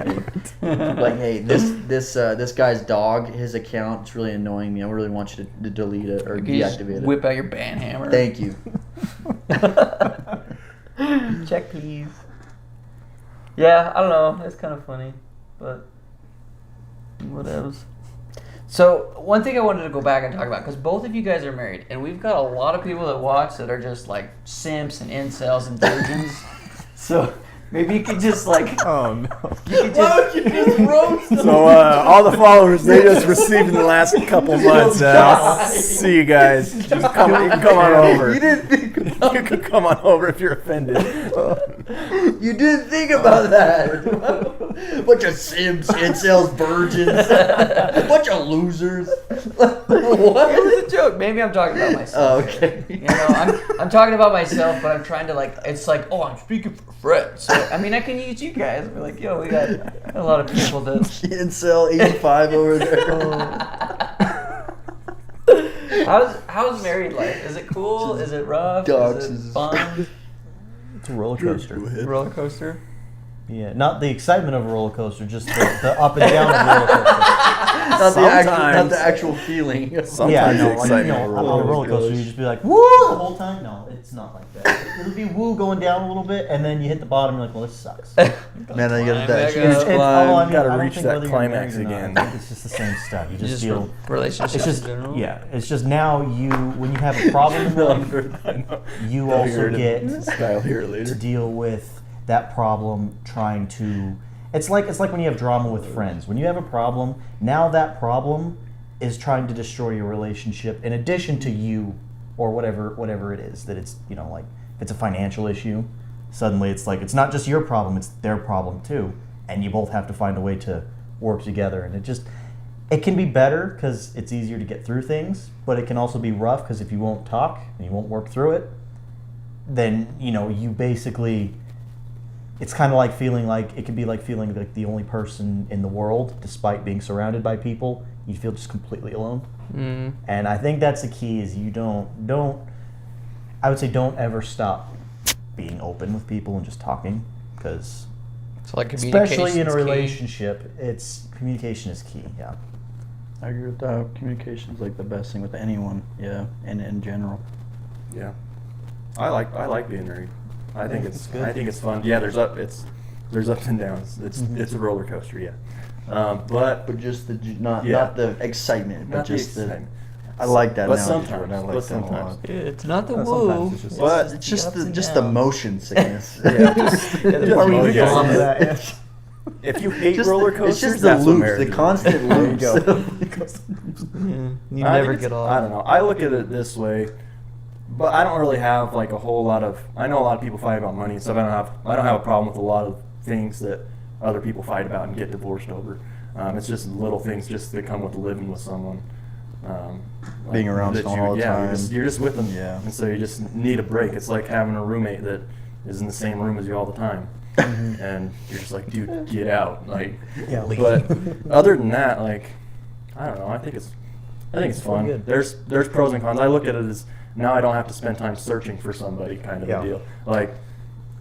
Like, hey, this guy's dog, his account, it's really annoying me. I really want you to delete it or You can just deactivate it. whip out your ban hammer. Thank you. Check please. Yeah, I don't know. It's kind of funny, but whatevs. So one thing I wanted to go back and talk about, because both of you guys are married, and we've got a lot of people that watch that are just like simps and incels and virgins. So maybe you could just like, Oh no. you could just, you just roast them? So all the followers they just received in the last couple months. I'll see you guys. Just come on over. You didn't think about You can come on over if you're offended. You didn't think about that. Bunch of simps, incels, virgins. Bunch of losers. What? It was a joke. Maybe I'm talking about myself. Oh, okay. You know, I'm talking about myself, but I'm trying to like. It's like, oh, I'm speaking for Fred. So I mean, I can use you guys. Be like, yo, we got a lot of people that. Incel 85 over there. How's married life? Is it cool? Is it rough? Dogs Is it is- fun? It's a roller coaster. Roller coaster. Yeah, not the excitement of a roller coaster, just the up and down of a roller coaster. Not the actual feeling. Sometimes Yeah, the no, like, excitement you know, of a on a roller roller coaster, gosh. you just be like, woo, the whole time. No, it's not like that. It'll be woo going down a little bit, and then you hit the bottom, you're like, well, this sucks. Man, I got that Climb huge back up. climb. gotta I don't reach think that whether you're climax married or not, again. I think it's just the same stuff. You just Just feel. relationships It's just in general. yeah. It's just now when you have a problem in life, I know. you They'll also hear it in get the style here later. to deal with that problem trying to it's like when you have drama with friends. When you have a problem, now that problem is trying to destroy your relationship in addition to you or whatever it is that it's, you know, like if it's a financial issue, suddenly it's like it's not just your problem, it's their problem too, and you both have to find a way to work together. And it can be better because it's easier to get through things, but it can also be rough because if you won't talk and you won't work through it, then, you know, you basically, it's kind of like feeling like, it could be like feeling like the only person in the world, despite being surrounded by people, you feel just completely alone. Mm. And I think that's the key is you don't I would say don't ever stop being open with people and just talking, because So like especially in a communication's key. relationship, communication is key. Yeah. I agree with that. Communication is like the best thing with anyone. Yeah, and in general. Yeah, I like being married. I think it's good. I think it's fun. Yeah, there's ups and downs. It's a roller coaster. Yeah, but just not Yeah. not the excitement, but not the just the. excitement. I like that. But analogy, sometimes, Jordan. I like but that a sometimes. lot. It's not the But woo. sometimes it's just- But the it's just ups and just the downs. motion sickness. Yeah, the Are we Oh, gonna yeah. get onto that? Yeah. If you hate Just roller the- coasters, it's just the that's what loops, marriage the is. constant There you loops. go. You I never think get it's- off. I don't know. I look at it this way, but I don't really have like a whole lot of. I know a lot of people fight about money and stuff. I don't have a problem with a lot of things that other people fight about and get divorced over. It's just little things just that come with living with someone. Being around that someone all the time. You're just with them. Yeah. And so you just need a break. It's like having a roommate that is in the same room as you all the time. And you're just like, dude, get out. Like, Yeah, leave. but other than that, like, I don't know. I think it's fun. good. There's pros and cons. I look at it as now I don't have to spend time searching for somebody, kind of Yeah. a deal. Like,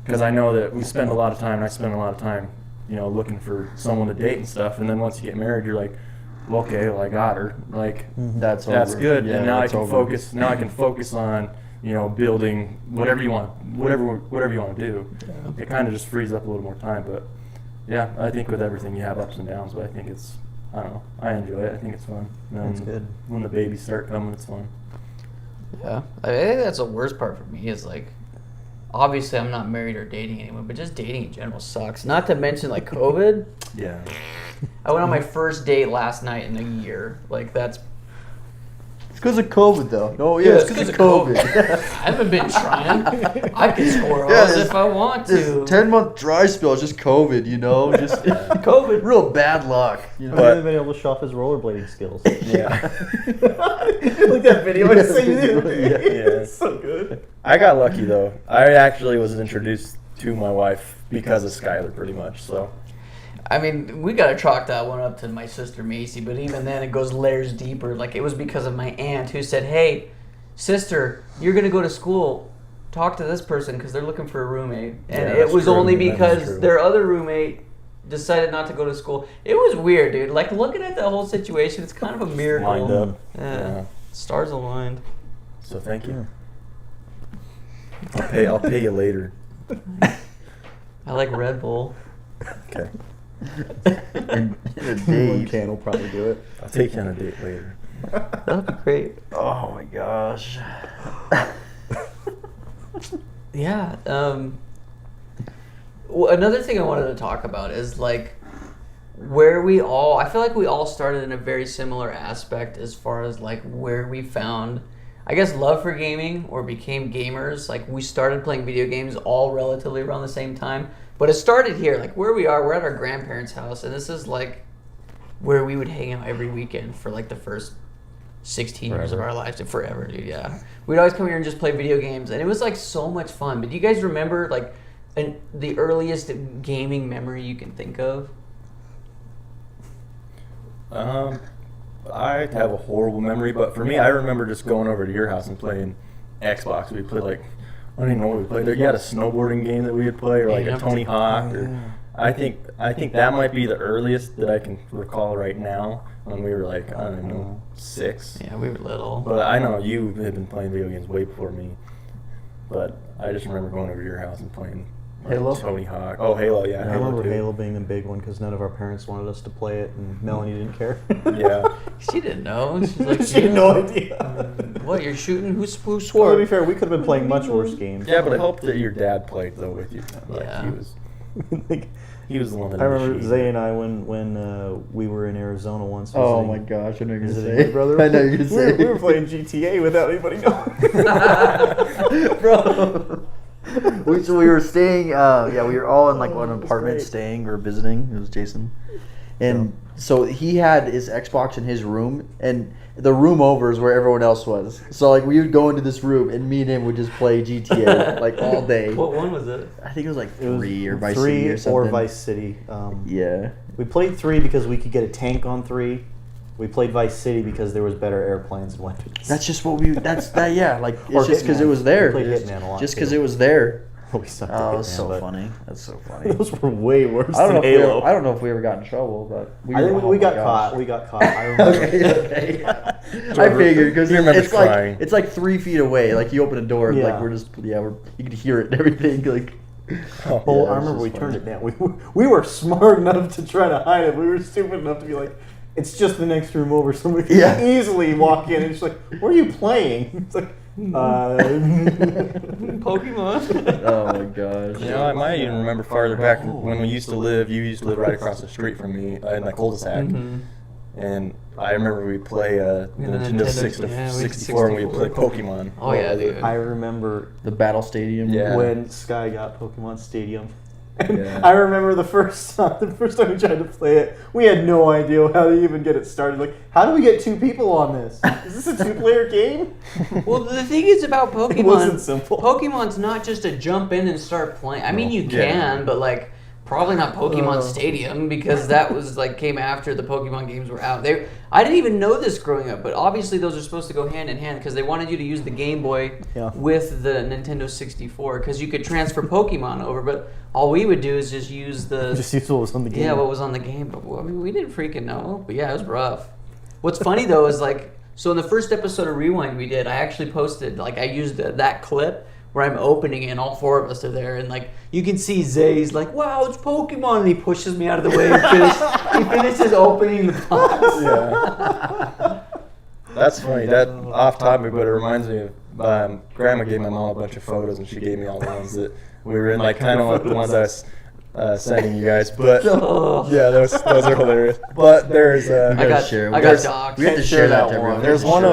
because I know that we spend a lot of time, and I spend a lot of time, looking for someone to date and stuff. And then once you get married, you're like, well, okay, well, I got her. Like, That's that's over. good. Yeah, and now I that's can over. focus. Now I can focus on building whatever you want to do. It kind of just frees up a little more time. But yeah, I think with everything you have ups and downs. But I think I don't know. I enjoy it. I think it's fun. And then That's good. When the babies start coming, it's fun. Yeah, I think that's the worst part for me is like, obviously I'm not married or dating anyone, but just dating in general sucks. Not to mention like COVID. Yeah. I went on my first date last night in a year. Like that's It's because of COVID, though. Oh, Yeah, yeah, it's it's 'cause because of of COVID. COVID. I haven't been trying. I can score Yeah, holes this- if I want This to. 10-month dry spell is just COVID, Just COVID. real bad luck, He But- hasn't been able to show off his rollerblading skills. Yeah. Like that video I sent you the other day. Yeah. It's so good. I got lucky though. I actually was introduced to my wife because of Skylar, pretty much. So. I mean, we gotta chalk that one up to my sister Macy, but even then it goes layers deeper. Like it was because of my aunt who said, "Hey, sister, you're gonna go to school. Talk to this person because they're looking for a roommate." And Yeah, it that's was true. only That is because true. their other roommate decided not to go to school. It was weird, dude. Like looking at that whole situation, it's kind of a miracle. Lined up. Yeah. Stars aligned. So thank you. I'll pay you later. I like Red Bull. Okay. in a One day. can will probably do it. I'll take you on a date later. That'd be great. Oh my gosh. Yeah. Well, another thing I wanted to talk about is like I feel like we all started in a very similar aspect as far as like where we found, I guess, love for gaming or became gamers. Like we started playing video games all relatively around the same time, but it started here. Like where we are, we're at our grandparents' house, and this is like where we would hang out every weekend for like the first 16 years of Forever. our lives. Forever, dude. Yeah, we'd always come here and just play video games, and it was like so much fun. But do you guys remember like the earliest gaming memory you can think of? I have a horrible memory, but for me, I remember just going over to your house and playing Xbox. We played like, I don't even know what we played. You had a snowboarding game that we would play, or like a Tony Hawk. Or, I think that might be the earliest that I can recall right now. When we were like, I don't even know, 6. Yeah, we were little. But I know you had been playing video games way before me. But I just remember going over to your house and playing like, Halo? Tony Hawk. Oh, Halo, yeah. I remember too. Halo being the big one because none of our parents wanted us to play it, and Melanie didn't care. Yeah. She didn't know. She's like, she had no idea. What, you're shooting? Who Well, swore? to be fair, we could have been playing much worse games. Yeah, but I hope that your dad played though with you. Like, Yeah. Like, he was the one that I remember initiated. Zay and I when we were in Arizona once. Oh visiting- my gosh, I know you're gonna visiting say. your brother. I know you're gonna We were playing GTA without anybody knowing. Bro. So we were staying. We were all in like one apartment great. staying or visiting. It was Jason, and so he had his Xbox in his room, and the room over is where everyone else was. So like we would go into this room, and me and him would just play GTA like all day. What one was it? I think it was like It was 3 or Vice 3 City or something. Vice City. Yeah. We played 3 because we could get a tank on 3. We played Vice City because there was better airplanes and weapons. That's just what we. That's that. Yeah. Like Or it's just because Hitman. it was there. We played Just- Hitman a lot, Just too. because it was there. We sucked at Oh, that's Hitman, so but funny. That's so funny. Those were way worse I don't know. than If we Halo. ever, I don't know if we ever got in trouble, but we. I think oh we my got gosh. caught. We got caught. I remember. Okay. I figured because He remembers it's like crying. it's like 3 feet away. Like you open a door, and Yeah. like we're you can hear it and everything. Like. Oh, Well, Yeah, I it's remember we just turned funny. it down. We were smart enough to try to hide it. We were stupid enough to be like, it's just the next room over. Somebody could Yeah. easily walk in and just like, what are you playing? It's like, Pokemon. Oh my gosh. You know, I might even remember farther back when we used to live. You used to live right across the street from me in the cul-de-sac, and I remember we'd play the Nintendo 64 and we'd play Pokemon. Oh yeah, dude. I remember The Battle Stadium. Yeah. when Sky got Pokemon Stadium. And Yeah. I remember the first time we tried to play it, we had no idea how to even get it started. Like, how do we get 2 people on this? Is this a 2-player game? Well, the thing is about Pokemon. It wasn't simple. Pokemon's not just to jump in and start playing. I mean, you can, but like probably not Pokemon Stadium because that was like came after the Pokemon games were out. I didn't even know this growing up, but obviously those are supposed to go hand in hand because they wanted you to use the Game Boy with the Nintendo 64 because you could transfer Pokemon over, but all we would do is just use the Just use what was on the game. Yeah, what was on the game. But I mean, we didn't freaking know. But yeah, it was rough. What's funny though is like, so in the first episode of Rewind we did, I actually posted, like I used that clip where I'm opening it and all 4 of us are there and like you can see Zay's like, wow, it's Pokemon, and he pushes me out of the way and he finishes opening the box. Yeah. That's funny. That off topic, but it reminds me of Grandma gave my mom a bunch of photos and she gave me all the ones that we were in, like kind of like the ones I was sending you guys. But yeah, those are hilarious. But there's I got doxed. We have to share that to everyone. There's one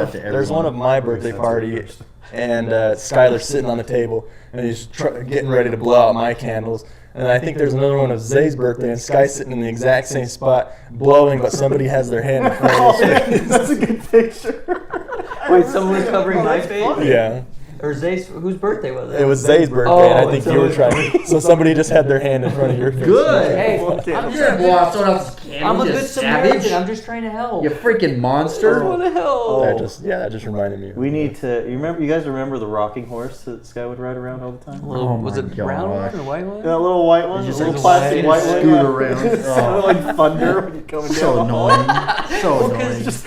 of my birthday party, and Skylar's sitting on the table, and he's getting ready to blow out my candles. And I think there's another one of Zay's birthday, and Sky's sitting in the exact same spot, blowing, but somebody has their hand in front of his face. That's a good picture. Wait, someone was covering my face? Yeah. Or Zay's, whose birthday was it? It was Zay's birthday, and I think you were trying. So somebody just had their hand in front of your face. Good. Hey, Okay. I'm, You're just, blow out someone else's candle, I'm a you good savage. Samaritan. I'm just trying to help. You freaking monster. What the hell? That just reminded me. We need to. You guys remember the rocking horse that Sky would ride around all the time? Was my it brown gosh. one or white one? Yeah, a little white one, a Just little like plastic white one. scoot around. It sounded like thunder when you're coming So down. annoying. So annoying. Just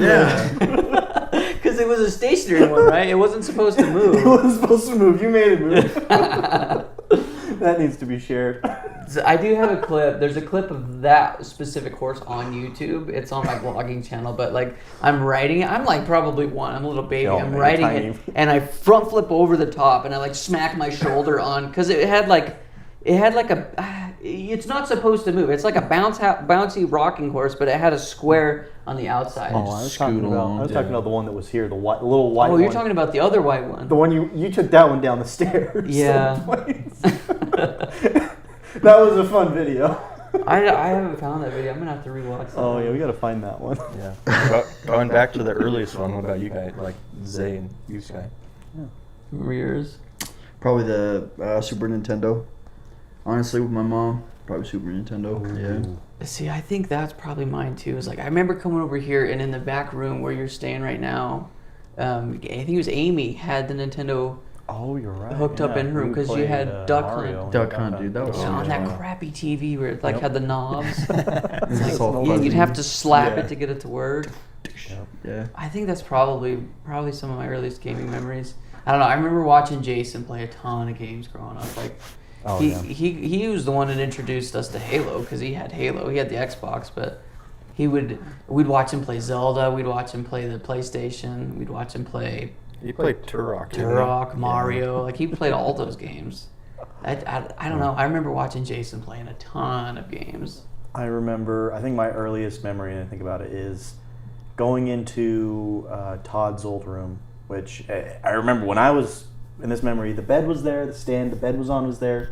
Yeah. Because it was a stationary one, right? It wasn't supposed to it move. wasn't supposed to move. You made it move. That needs to be shared. So I do have a clip. There's a clip of that specific horse on YouTube. It's on my vlogging channel, but like I'm riding it. I'm like probably one. I'm a little baby. Oh, I'm man, riding tiny. it, and I front flip over the top, and I like smack my shoulder on because it had like a. It's not supposed to move. It's like a bouncy rocking horse, but it had a square on the outside. Oh, I was talking Scoot about. along, I was yeah. talking about the one that was here, the little white. Oh, you're one. talking about the other white one. The one you took that one down the stairs. Yeah. That was a fun video. I haven't found that video. I'm gonna have to rewatch that. Oh yeah, we gotta find that one. Yeah. Going back to the earliest one, what about you guys? Like Zay and you, Sky? Remember yours? Probably the Super Nintendo. Honestly, with my mom, probably Super Nintendo. Yeah. See, I think that's probably mine too. Is like I remember coming over here and in the back room where you're staying right now, I think it was Amy had the Nintendo Oh, you're right. hooked up in her room we 'cause you played, had Duck Mario Hunt. and Duck Hunt, dude, that was so on much that fun. crappy TV where it like had the knobs. It's Like, so yeah, fuzzy. you'd have to slap Yeah. it to get it to work. Yeah. I think that's probably some of my earliest gaming memories. I don't know. I remember watching Jason play a ton of games growing up. Like Oh, he, yeah. he was the one that introduced us to Halo because he had Halo. He had the Xbox, but we'd watch him play Zelda. We'd watch him play the PlayStation. We'd watch him play He played Turok. didn't he? Turok, Mario. Like he played all those games. I don't know. I remember watching Jason playing a ton of games. I remember, I think my earliest memory, and I think about it, is going into Todd's old room, which I remember when I was in this memory, the bed was there, the stand the bed was on was there,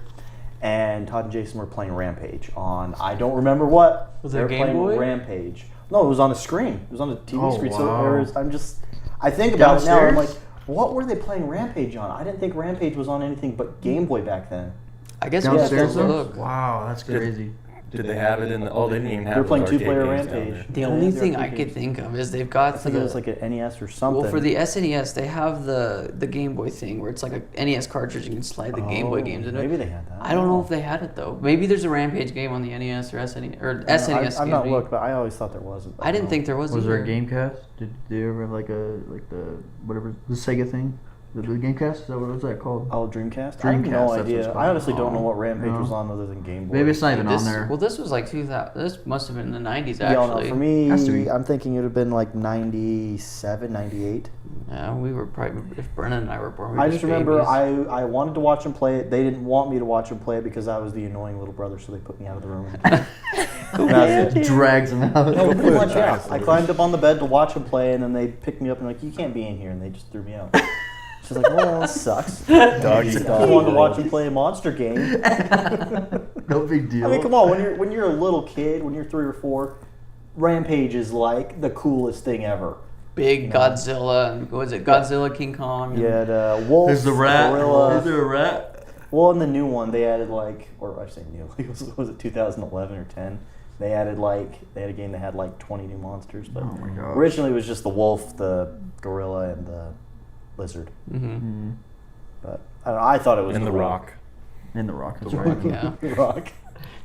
and Todd and Jason were playing Rampage on, I don't remember what. Was it they were Game playing Boy? Rampage. No, it was on a screen. It was on a TV Oh, screen. So wow. there was, I think about it now, I'm like, Downstairs? what were they playing Rampage on? I didn't think Rampage was on anything but Game Boy back then. I guess we have to Downstairs, though? look. Wow, that's crazy. Did they have it in the? Oh, they didn't even have. They were playing those arcade two-player games down Rampage. there. The Yeah, only they thing were I arcade could games. think of is they've got I think it was like an NES or something. well, for the SNES, they have the Game Boy thing where it's like a NES cartridge. You can slide the Game Boy games in it. Maybe they had that. I don't know if they had it though. Maybe there's a Rampage game on the NES or SNES or SNES. I've not excuse me. looked, but I always thought there wasn't. I didn't think there was. Was there a either. Gamecast? Did they ever have like the whatever the Sega thing? The Gamecast? Is that what was that called? Oh, Dreamcast? Dreamcast, I have no that's what it's idea. called. I honestly don't know what Oh, Rampage no. was on other than Game Boy. Maybe it's not even This, on there. well, this was like 2000. This must have been in the 90s Yeah, no, actually. for me, Has to be. I'm thinking it would have been like 97, 98. Yeah, we were probably if Brennan and I were born. We I were just remember babies. I wanted to watch him play it. They didn't want me to watch him play it because I was the annoying little brother, so they put me out of the room. That's it. Drags them out. No, pretty much, yeah. I climbed up on the bed to watch him play, and then they picked me up and like, you can't be in here, and they just threw me out. She's like, "Oh, this sucks." Doggy I style. wanted to watch him play a monster game. No big deal. I mean, come on. When you're a little kid, when you're 3 or 4, Rampage is like the coolest thing ever. Big Godzilla. And what was it? Godzilla, King Kong. You had Wolf, There's the rat. Gorilla. Is there a rat? Well, in the new one, they added or I say new, was it 2011 or 10? They added a game that had 20 new monsters. But Oh my gosh. originally it was just the wolf, the gorilla, and the lizard. Mm-hmm. But I thought it was In the Rock. In the Rock. That's The right. Rock. Yeah. Rock.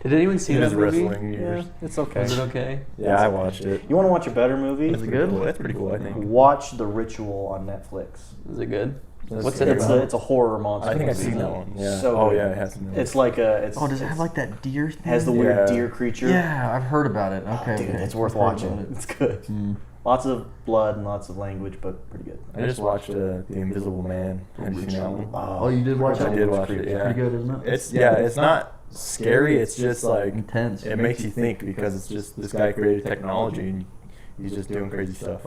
Did anyone see In that his movie? wrestling years. Yeah, it's okay. Was it okay? Yeah, I watched it. You want to watch a better movie? Is it good? Cool. That's pretty cool, I think. Watch The Ritual on Netflix. Was it good? That's What's scary. it about? It's a horror monster. I think I've movie. seen that one. Yeah. So oh good. yeah, it has some. It's like a. Oh, does it have that deer thing? has the weird Yeah. deer creature? Yeah, I've heard about it. Okay, Dude, okay. it's worth I've heard watching. about it. It's good. Lots of blood and lots of language, but pretty good. I just watched The Invisible Man. Have you seen that one? Oh, you did watch I it? did watch it. Yeah. Pretty good, isn't it? It's not scary. It's just Intense. it makes you think because it's just this guy created technology and he's just doing crazy stuff.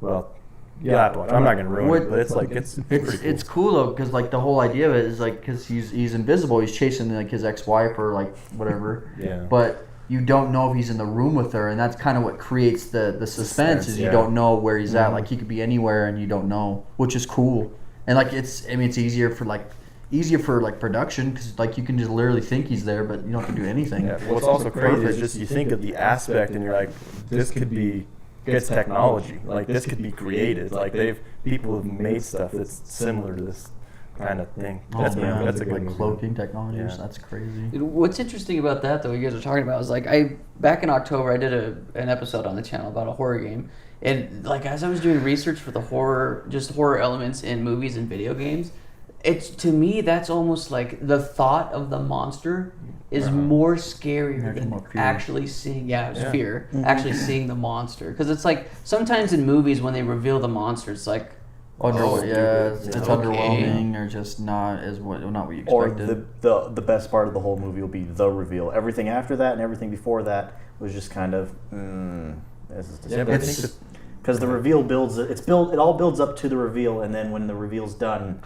Well, you have to watch. I'm not gonna ruin it, but it's It's cool though, because the whole idea of it is because he's invisible. He's chasing his ex-wife or whatever. Yeah. But you don't know if he's in the room with her, and that's kind of what creates the suspense. Is you yeah. don't know where he's at. He could be anywhere, and you don't know, which is cool. And it's easier for production because you can just literally think he's there, but you don't have to do anything. Yeah. What's also crazy is just you think of the aspect and you're like, this could be. It's technology. This could be created. People have made stuff that's similar to this kind of thing. That's a good movie. Cloaking technology. Yeah. That's crazy. Dude, what's interesting about that, though, you guys are talking about, is back in October, I did an episode on the channel about a horror game. And, as I was doing research for the horror elements in movies and video games, to me, that's almost the thought of the monster is more scarier than more fear. actually seeing, fear, actually seeing the monster. Because it's sometimes in movies when they reveal the monster, it's it's underwhelming or just not what you Or expected. the best part of the whole movie will be the reveal. Everything after that and everything before that was just kind of this is Yeah, but I think disappointing. Because the reveal it all builds up to the reveal, and then when the reveal's done,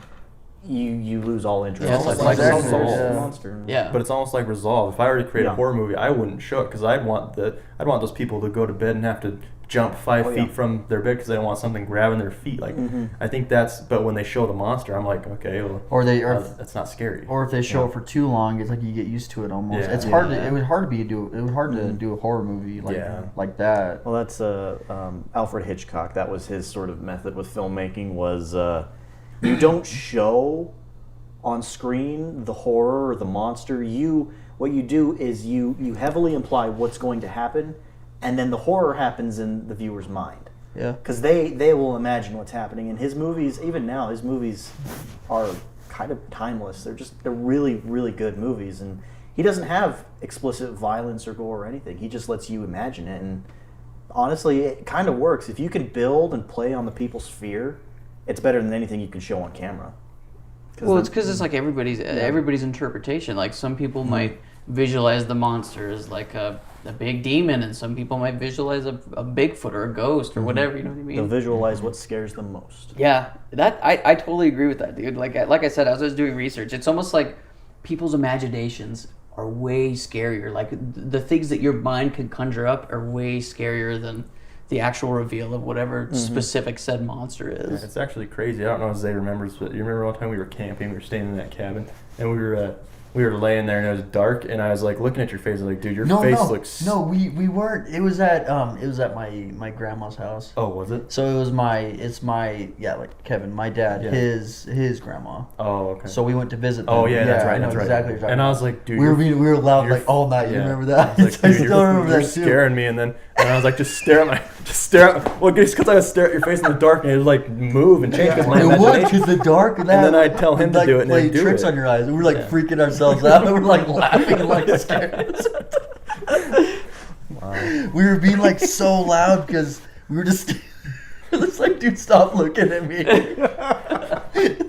you lose all interest. Yeah, it's It's like the Resolve. monster. Yeah. But it's almost like Resolve. If I were to create Yeah. a horror movie, I wouldn't show it because I'd want those people to go to bed and have to jump 5 Oh, yeah. feet from their bed because they don't want something grabbing their feet. I think but when they show the monster, I'm like, okay, well, Or that's not scary. or if they show it for too long, it's you get used to it almost. Yeah. It's hard to. It was hard to do a horror movie like that. Well, that's Alfred Hitchcock. That was his sort of method with filmmaking. Was you don't show on screen the horror or the monster. What you do is you heavily imply what's going to happen, and then the horror happens in the viewer's mind. Yeah. Because they will imagine what's happening. And his movies, even now, his movies are kind of timeless. They're really, really good movies. And he doesn't have explicit violence or gore or anything. He just lets you imagine it. And honestly, it kind of works. If you can build and play on the people's fear, it's better than anything you can show on camera. Well, it's because it's everybody's interpretation. Some people might visualize the monster as a big demon, and some people might visualize a Bigfoot or a ghost or whatever. You know what I mean? They'll visualize what scares them most. Yeah, that I totally agree with that, dude. Like I said, as I was doing research, it's almost like people's imaginations are way scarier. The things that your mind can conjure up are way scarier than the actual reveal of whatever specific said monster is. It's actually crazy. I don't know if Zay remembers, but you remember one time we were camping, we were staying in that cabin, and we were laying there and it was dark, and I was looking at your face, I was like, dude, your face looks. No, we weren't. It was at my grandma's house. Oh, was it? So it's my Kevin, my dad, Yeah. his grandma. Oh, okay. So we went to visit them. Oh yeah, that's right. I know That's right. exactly what you're talking And I about. was like, dude, we were loud you're- all night. You yeah. remember that? I was like, I dude, still remember you're that too. scaring me, and I was like, just stare at. Well, just because I would stare at your face in the dark, and it would move and change because my It would, imagination. because the dark and then I'd tell him to do it, and play he'd do tricks it. on your eyes. And we were Yeah. freaking ourselves out. And we were laughing and scared. Wow. We were being so loud because we were just. It's dude, stop looking at me.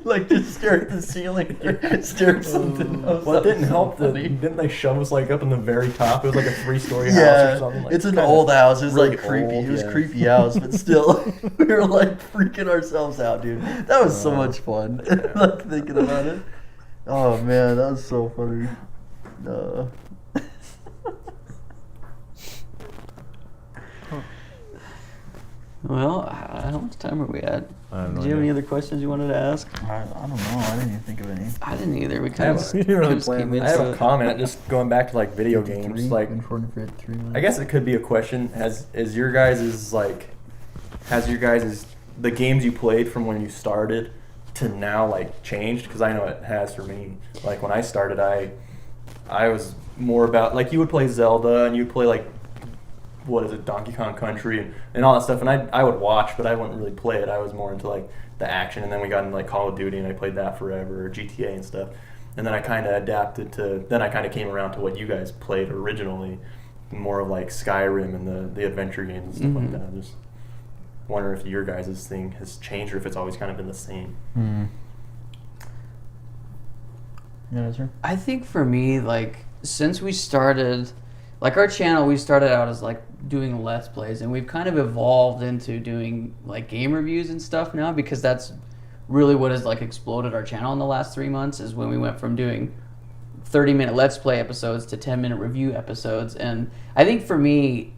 like just stare at the ceiling, stare at something else. Well, it That didn't was so help that funny. didn't they shove us like up in the very top? It was like a 3-story house or Yeah, something. Like, it's an kinda old house. It was really like creepy. old, It was yeah. creepy house, but still, we were like freaking ourselves out, dude. That was so much fun. Like thinking about it. Oh man, that was so funny. Well, how much time are we at? I have no Did you have any idea. other questions you wanted to ask? I don't know. I didn't even think of any. I didn't either. We I kind have of a- You didn't really just plan came this. I have into a it. comment just going back to like video games. Like, I guess it could be a question. Has your guys' the games you played from when you started to now like changed? Because I know it has for me. Like when I started, I was more about like you would play Zelda and you'd play like what is it, Donkey Kong Country and all that stuff. And I would watch, but I wouldn't really play it. I was more into like the action. And then we got into like Call of Duty and I played that forever, or GTA and stuff. And then I kind of adapted to. Then I kind of came around to what you guys played originally, more of like Skyrim and the adventure games and stuff like that. I just wonder if your guys' thing has changed or if it's always kind of been the same. Yeah, sir. I think for me, like, since we started, like, our channel, we started out as, like, doing Let's Plays, and we've kind of evolved into doing, like, game reviews and stuff now, because that's really what has, like, exploded our channel in the last 3 months, is when we went from doing 30-minute Let's Play episodes to 10-minute review episodes. And I think for me,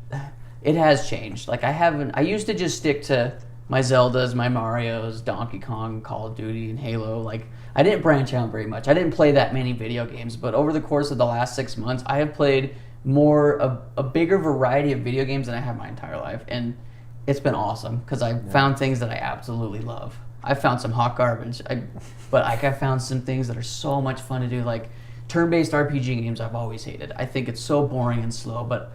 it has changed. Like, I used to just stick to my Zeldas, my Marios, Donkey Kong, Call of Duty, and Halo. Like, I didn't branch out very much. I didn't play that many video games, but over the course of the last 6 months, I have played a bigger variety of video games than I have my entire life, and it's been awesome because I've found things that I absolutely love. I found some hot garbage, but I found some things that are so much fun to do, like turn-based RPG games I've always hated. I think it's so boring and slow, but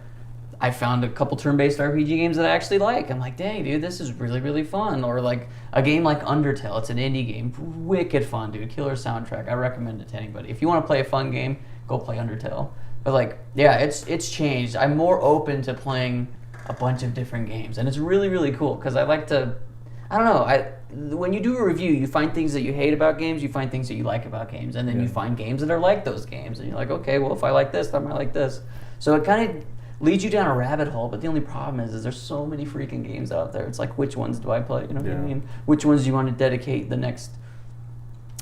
I found a couple turn-based RPG games that I actually like. I'm like, dang, dude, this is really, really fun. Or like a game like Undertale. It's an indie game. Wicked fun, dude. Killer soundtrack. I recommend it to anybody. If you want to play a fun game, go play Undertale. But like, yeah, it's changed. I'm more open to playing a bunch of different games. And it's really, really cool because I like to, I don't know, when you do a review, you find things that you hate about games, you find things that you like about games, and then you find games that are like those games. And you're like, okay, well, if I like this, then I might like this. So it kind of leads you down a rabbit hole, but the only problem is there's so many freaking games out there. It's like, which ones do I play? You know what I mean? Which ones do you want to dedicate the next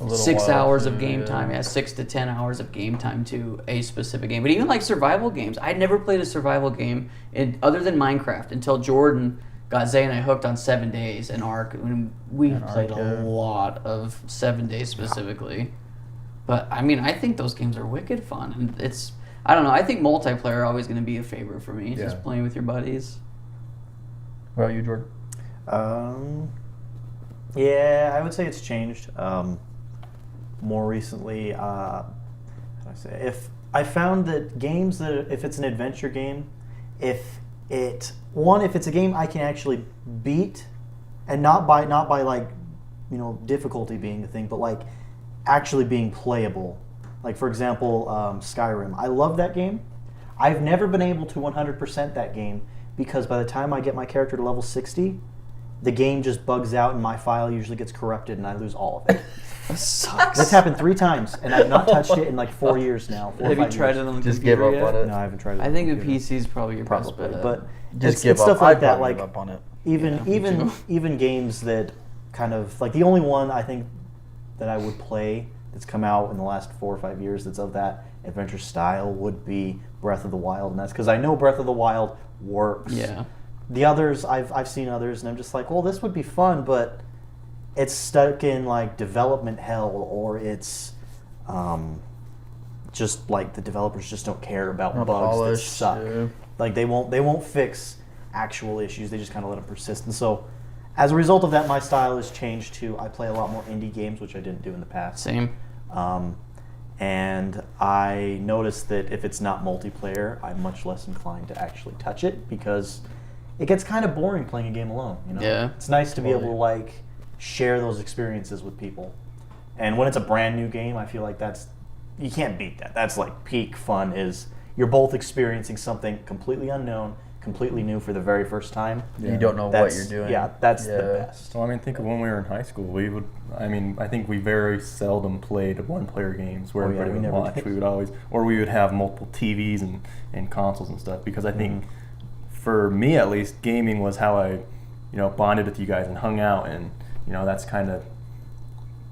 6 hours of game time? Yeah, 6 to 10 hours of game time to a specific game. But even like survival games, I'd never played a survival game other than Minecraft until Jordan got Zay and I hooked on 7 Days and Ark. And we played a lot of 7 Days specifically. But I mean, I think those games are wicked fun, and it's, I don't know. I think multiplayer always going to be a favorite for me. Just playing with your buddies. What about you, Jordan? Yeah, I would say it's changed. More recently, if I found that games that if it's an adventure game, if it's a game I can actually beat, and not by like, you know, difficulty being the thing, but like actually being playable. Like, for example, Skyrim. I love that game. I've never been able to 100% that game because by the time I get my character to level 60, the game just bugs out and my file usually gets corrupted and I lose all of it. That sucks. That's happened 3 times and I've not touched it in like 4 years now. 4 or Have you 5 tried years. it on the Just give computer up yet? on it. No, I haven't tried it. I think the on computer. PC is probably your best Probably, bet. but Just it's stuff like that. Like give up on it. even games that kind of like the only one I think that I would play that's come out in the last 4 or 5 years that's of that adventure style would be Breath of the Wild, and that's because I know Breath of the Wild works. Yeah. The others, I've seen others, and I'm just like, well, this would be fun, but it's stuck in like development hell, or it's just like the developers just don't care about Not bugs polished, that suck. yeah. Like they won't fix actual issues. They just kind of let them persist. And so, as a result of that, my style has changed to I play a lot more indie games, which I didn't do in the past. Same. And I noticed that if it's not multiplayer, I'm much less inclined to actually touch it because it gets kind of boring playing a game alone. You know? Yeah. It's nice to be able to like share those experiences with people. And when it's a brand new game, I feel like you can't beat that. That's like peak fun. Is you're both experiencing something completely unknown completely new for the very first time, You don't know what that's you're doing. Yeah, that's the Yeah. best. Well, I mean, think of when we were in high school. I think we very seldom played one-player games where Oh, yeah, everybody we would never watch. did. We would always, or we would have multiple TVs and consoles and stuff. Because I think, for me at least, gaming was how I, bonded with you guys and hung out, and that's kind of,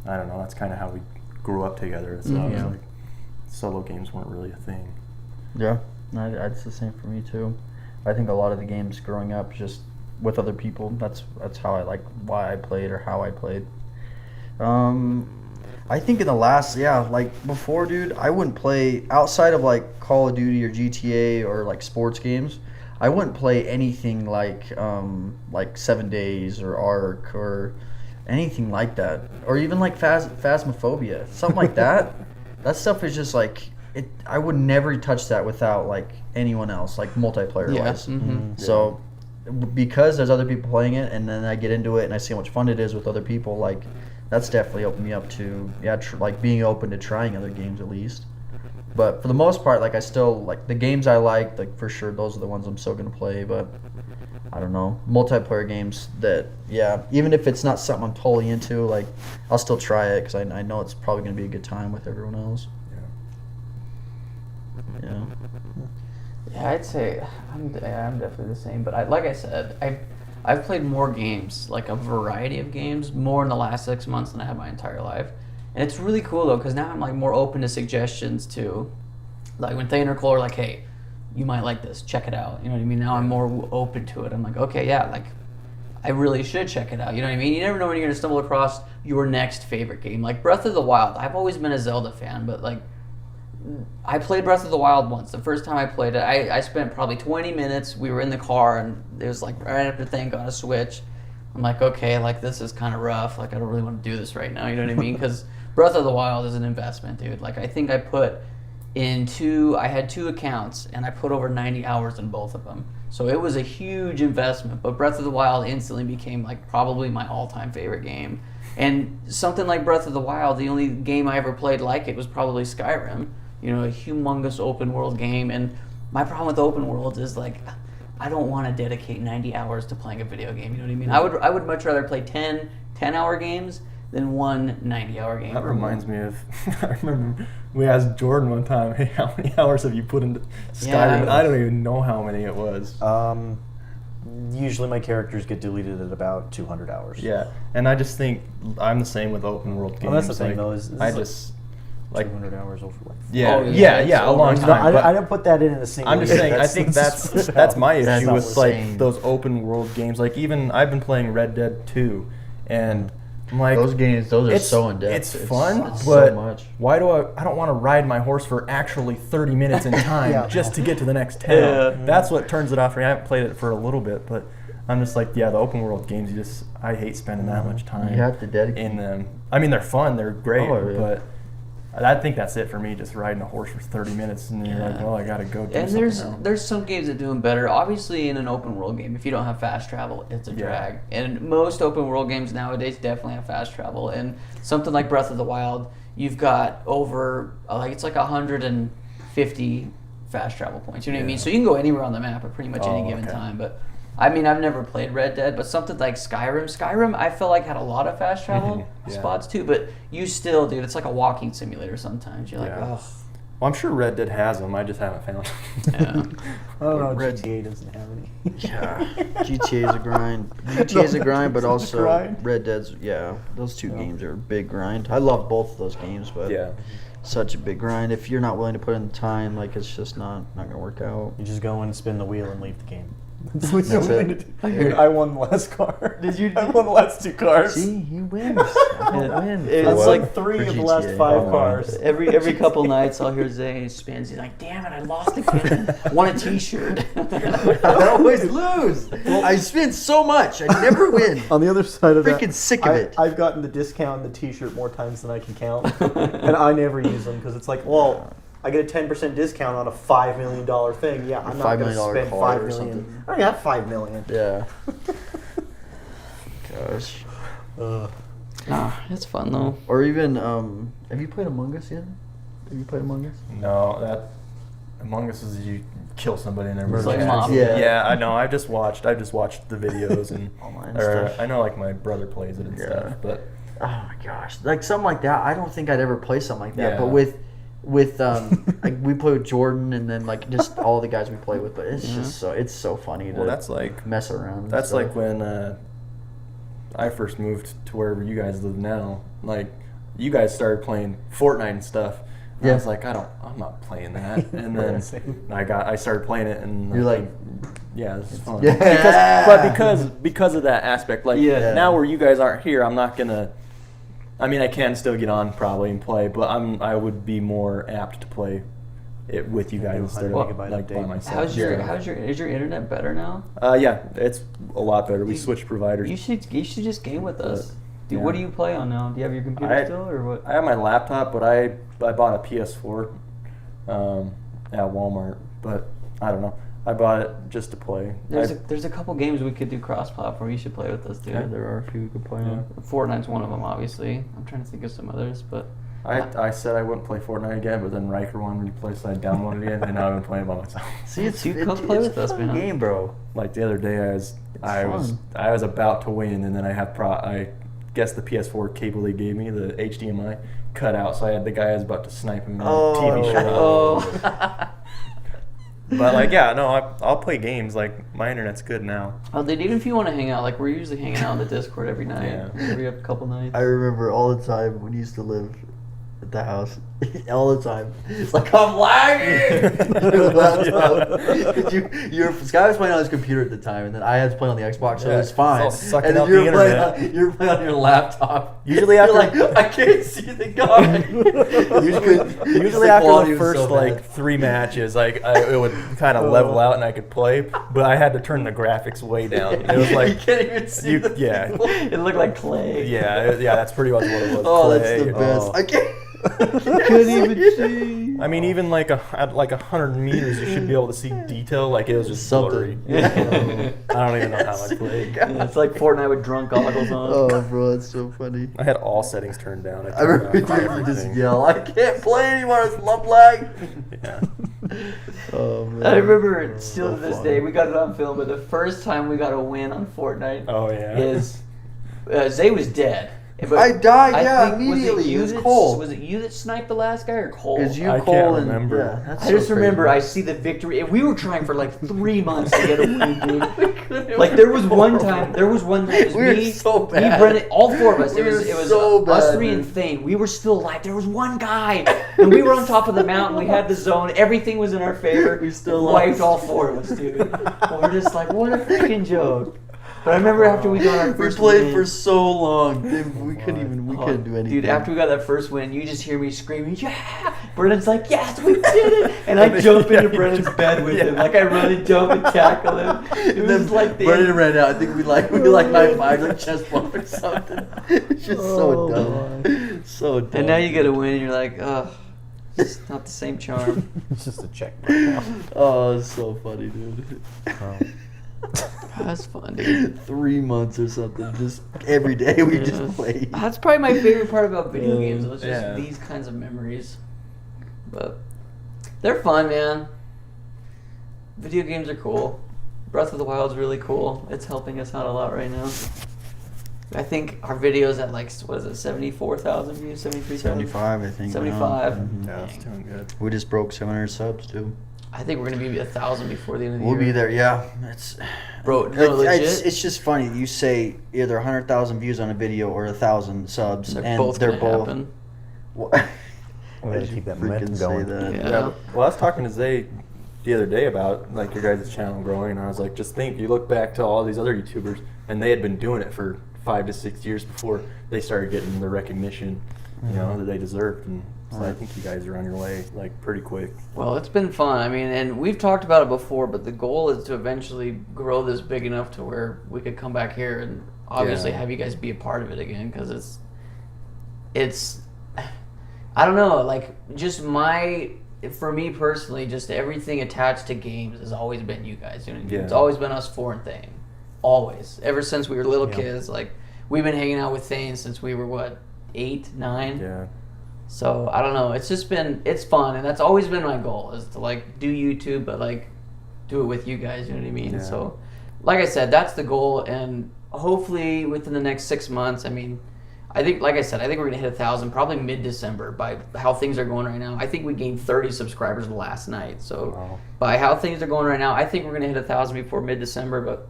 I don't know, that's kind of how we grew up together. It's like solo games weren't really a thing. Yeah, it's the same for me too. I think a lot of the games growing up just with other people. That's how I like why I played or how I played. I think in the last like before, dude, I wouldn't play outside of like Call of Duty or GTA or like sports games. I wouldn't play anything like 7 Days or Ark or anything like that, or even like Phasmophobia, something like that. That stuff is just like it. I would never touch that without like anyone else, like multiplayer wise. So because there's other people playing it, and then I get into it and I see how much fun it is with other people, like that's definitely opened me up to like being open to trying other games at least. But for the most part, like I still like the games I like for sure. Those are the ones I'm still gonna play. But I don't know, multiplayer games that even if it's not something I'm totally into, like I'll still try it because I know it's probably gonna be a good time with everyone else. Yeah. Yeah, I'd say I'm definitely the same. But like I said, I've played more games, like a variety of games, more in the last 6 months than I have my entire life. And it's really cool though, because now I'm like more open to suggestions too. Like when Thane or Cole are like, "Hey, you might like this. Check it out." You know what I mean? Now I'm more open to it. I'm like, okay, yeah, like I really should check it out. You know what I mean? You never know when you're gonna stumble across your next favorite game. Like Breath of the Wild. I've always been a Zelda fan, but like I played Breath of the Wild once. The first time I played it, I spent probably 20 minutes. We were in the car, and it was like right after Thane got a Switch. I'm like, okay, like this is kind of rough. Like I don't really want to do this right now. You know what I mean? Because Breath of the Wild is an investment, dude. Like I think I had 2 accounts, and I put over 90 hours in both of them. So it was a huge investment. But Breath of the Wild instantly became like probably my all-time favorite game. And something like Breath of the Wild, the only game I ever played like it was probably Skyrim. You know, a humongous open world game. And my problem with open worlds is like, I don't want to dedicate 90 hours to playing a video game. You know what I mean? I would much rather play 10-hour games than one 90-hour game. That reminds me of, I remember we asked Jordan one time, hey, how many hours have you put into Skyrim? Yeah. I don't even know how many it was. Usually my characters get deleted at about 200 hours. Yeah, and I just think I'm the same with open world games. Well, that's the thing, like, though, is I like just like 200 hours over like a long it's time. I don't put that in a single I'm just year. saying, I think that's my That's issue not with the like same. those open world games. Like even I've been playing Red Dead 2, and I'm like, Those games, those are it's so in depth. It's fun, it's but so much. why do I don't want to ride my horse for actually 30 minutes in time Yeah. just to get to the next town. That's what turns it off for me. I haven't played it for a little bit, but I'm just like, the open world games, I hate spending that much time You have to dedicate. in them. I mean, they're fun, they're great, Oh, yeah. but I think that's it for me, just riding a horse for 30 minutes, and you're like, well, I gotta go do And something now. there's some games that do them better. Obviously, in an open world game, if you don't have fast travel, it's a drag. And most open world games nowadays definitely have fast travel. And something like Breath of the Wild, you've got over it's like 150 fast travel points. You know what I mean? So you can go anywhere on the map at pretty much any given time. But I mean, I've never played Red Dead, but something like Skyrim, I feel like had a lot of fast travel spots too. But you still, dude, it's like a walking simulator sometimes. You're like, oh. Well, I'm sure Red Dead has them. I just haven't found them. Yeah. I don't know. Red- GTA doesn't have any. Yeah, GTA's a grind. GTA's a grind, but GTA's a also grind. Red Dead's those two games are a big grind. I love both of those games, but such a big grind. If you're not willing to put in the time, like it's just not gonna work out. You just go in, spin the wheel, and leave the game. That's it. Dude, I won the last car. Did you? I won the last 2 cars. See, he wins. I don't win. It's I For won what? 3 For of the last GTA. 5 Oh, cars. Every couple nights, I'll hear Zay spins. He's like, "Damn it, I lost again. Want a T-shirt?" I always lose. I spend so much. I never win. On the other side of Freaking that, sick of it. I've gotten the discount and the T-shirt more times than I can count, and I never use them because it's like, well, I get a 10% discount on a $5 million thing. Yeah, I'm not $5 going to million spend car $5 or million. something. I got $5 million. Yeah. Gosh. Nah, it's fun though. Or even, have you played Among Us yet? Have you played Among Us? No, Among Us is you kill somebody and they're It's like murdered. Mafia. Yeah, I know. I've just watched the videos and Online or, stuff. I know like my brother plays it and stuff, but Oh my gosh, like something like that. I don't think I'd ever play something like that. Yeah. But with like we play with Jordan and then like just all the guys we play with. But it's just it's so funny to well, that's like mess around. And that's stuff. like when I first moved to wherever you guys live now. Like you guys started playing Fortnite and stuff. And Yeah. I was like, I'm not playing that. And then I started playing it, and You're like, yeah, this is fun. Yeah. Because of that aspect, like Yeah. now where you guys aren't here, I'm not gonna. I mean, I can still get on probably and play, but I would be more apt to play it with you guys instead of 100 megabyte like by update. myself. Is your internet better now? Yeah, it's a lot better. We switched providers. You should just game with us. Dude, yeah. what do you play on now? Do you have your computer still or what? I have my laptop, but I bought a PS4 at Walmart, but I don't know. I bought it just to play. There's a couple games we could do cross-platform. You should play with us, dude. yeah, there are a few we could play on. Fortnite's one of them, obviously. I'm trying to think of some others, but I said I wouldn't play Fortnite again, but then Riker wanted me to play, so I downloaded it again, and now I've been playing it by myself. See, it's Dude, come play with a us, fun man. game, bro. Like the other day, I was about to win, and then I guess the PS4 cable they gave me, the HDMI, cut out, so I had the guy I was about to snipe him, and the TV shut off. oh. But like, yeah, no, I'll play games. Like my internet's good now. Oh, dude, even if you want to hang out, like we're usually hanging out on the Discord every night, Yeah. every couple nights. I remember all the time when you used to live at the house. All the time. It's like, I'm lagging! Your laptop. Sky was playing on his computer at the time, and then I had to play on the Xbox, so it was fine. It's all sucking And then out you the were playing internet. you were playing on your laptop. Usually You're after- like, I can't see the guy. Usually after the first like 3 matches, like it would kind of level out and I could play, but I had to turn the graphics way down. It was you like, can't even see the people. It looked like clay. yeah, that's pretty much what it was. Oh, Play. that's the best. Oh. I can't. Couldn't even see. I mean, even like at 100 meters, you should be able to see detail. Like it was just blurry. Something. I don't even know how I played. Yeah, it's like Fortnite with drunk goggles on. Oh, bro, it's so funny. I had all settings turned down. I remember turned you off just everything. yell, I can't play anymore, it's love lag. Yeah. Oh, man. I remember still to this fun. day, we got it on film, but the first time we got a win on Fortnite Oh yeah. is Zay was dead. But I died, yeah, think- immediately. It was that- Cole. Was it you that sniped the last guy or Cole? It's you, I Cole, can't and remember. yeah, that's I just so remember crazy. I see the victory, and we were trying for like 3 months to get a win, dude. Like there was one time, it was We were me, so me, bad. Brennan, all 4 of us. We It was were so us bad, 3 and dude. Thane. We were still alive. There was one guy, and we were on top of the mountain. We had the zone. Everything was in our favor. We still wiped lost. all 4 of us, dude. And we're just like, what a freaking joke. But I remember after we got our We first played win, for so long. Dude, we couldn't do anything. Dude, after we got that first win, you just hear me screaming, yeah! Brennan's like, yes, we did it! And I jump into Brennan's bed with him. Like, I run and jump and tackle him. It And was then like the Brendan ran out. I think we high five, like chest bump or something. It's just so dumb. So dumb. And now you get a win, and you're like, ugh, it's not the same charm. It's just a check mark now. Oh, it's so funny, dude. That's fun, dude. 3 months or something. Just every day we Yeah. just played. That's probably my favorite part about video games. It was just Yeah. these kinds of memories. But they're fun, man. Video games are cool. Breath of the Wild's really cool. It's helping us out a lot right now. I think our video's at like, what is it, 74,000 views, 73,000? 75, I think. 75. Yeah, it's doing good. We just broke 700 subs too. I think we're gonna be 1,000 before the end of the We'll year. be there, yeah. It's Bro, no, legit. it's just funny. You say either 100,000 views on a video or 1,000 subs, They're and both they're gonna both. happen. We're Why'd gonna you keep that freaking momentum say going. that? Yeah. Well, I was talking to Zay the other day about like your guys' channel growing, and I was like, just think, you look back to all these other YouTubers, and they had been doing it for 5 to 6 years before they started getting the recognition, you know, that they deserved. And so I think you guys are on your way like pretty quick. Well, it's been fun. I mean, and we've talked about it before, but the goal is to eventually grow this big enough to where we could come back here and obviously Yeah. have you guys be a part of it again, because it's I don't know, like just for me personally, just everything attached to games has always been you guys. You know, Yeah. It's always been us 4 and Thane. Always. Ever since we were little Yeah. kids, like we've been hanging out with Thane since we were what, 8, 9? Yeah. So I don't know. It's fun, and that's always been my goal is to like do YouTube, but like do it with you guys. You know what I mean? Yeah. So, like I said, that's the goal, and hopefully within the next 6 months. I mean, I think, like I said, I think we're gonna hit 1,000 probably mid-December by how things are going right now. I think we gained 30 subscribers last night. So Wow. by how things are going right now, I think we're gonna hit 1,000 before mid-December. But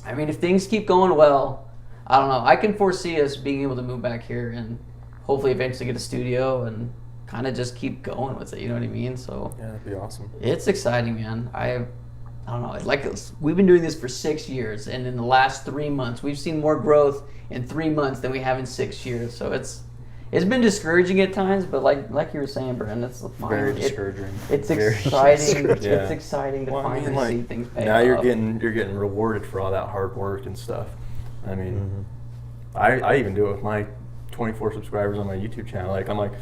I mean, if things keep going well, I don't know. I can foresee us being able to move back here and hopefully eventually get a studio and kind of just keep going with it. You know what I mean? So Yeah, that'd be awesome. it's exciting, man. I don't know. Like we've been doing this for 6 years, and in the last 3 months, we've seen more growth in 3 months than we have in 6 years. So it's been discouraging at times, but like you were saying, Brent, it's fun. Very discouraging. It's Very exciting. discouraging. Yeah. It's exciting to Well, I finally mean, see like, things pay now you're off. getting rewarded for all that hard work and stuff. I mean, I even do it with my 24 subscribers on my YouTube channel. Like I'm like,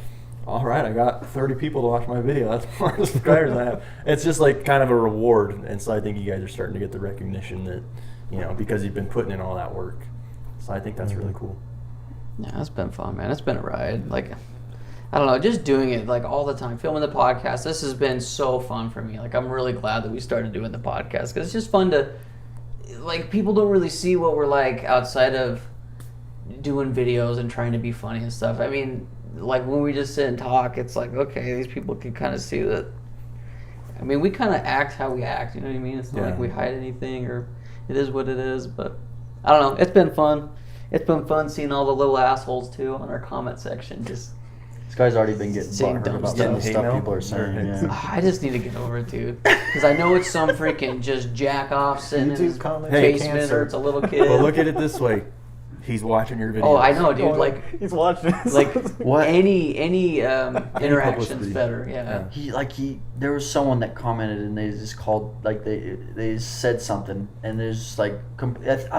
all right, I got 30 people to watch my video. That's more subscribers I have. It's just like kind of a reward, and so I think you guys are starting to get the recognition that, you know, because you've been putting in all that work. So I think that's really cool. Yeah, it's been fun, man. It's been a ride. Like, I don't know, just doing it like all the time, filming the podcast. This has been so fun for me. Like, I'm really glad that we started doing the podcast because it's just fun to, like, people don't really see what we're like outside of doing videos and trying to be funny and stuff. I mean, like when we just sit and talk, it's like, okay, these people can kind of see that. I mean, we kind of act how we act. You know what I mean? It's not like we hide anything, or it is what it is. But I don't know. It's been fun. It's been fun seeing all the little assholes too on our comment section. Just This guy's already been getting Saying butthurt dumb about stuff. some of the Hate stuff mail? people are saying. Or- Yeah. I just need to get over it, dude. Because I know it's some freaking just jack off sitting in his YouTube comments Hey, basement, cancer. or it's a little kid. Well, look at it this way. He's watching your video. Oh, I know, dude. Like he's watching this. like What? any interaction's publicity. better. Yeah. There was someone that commented and they just called, like they said something and there's just like I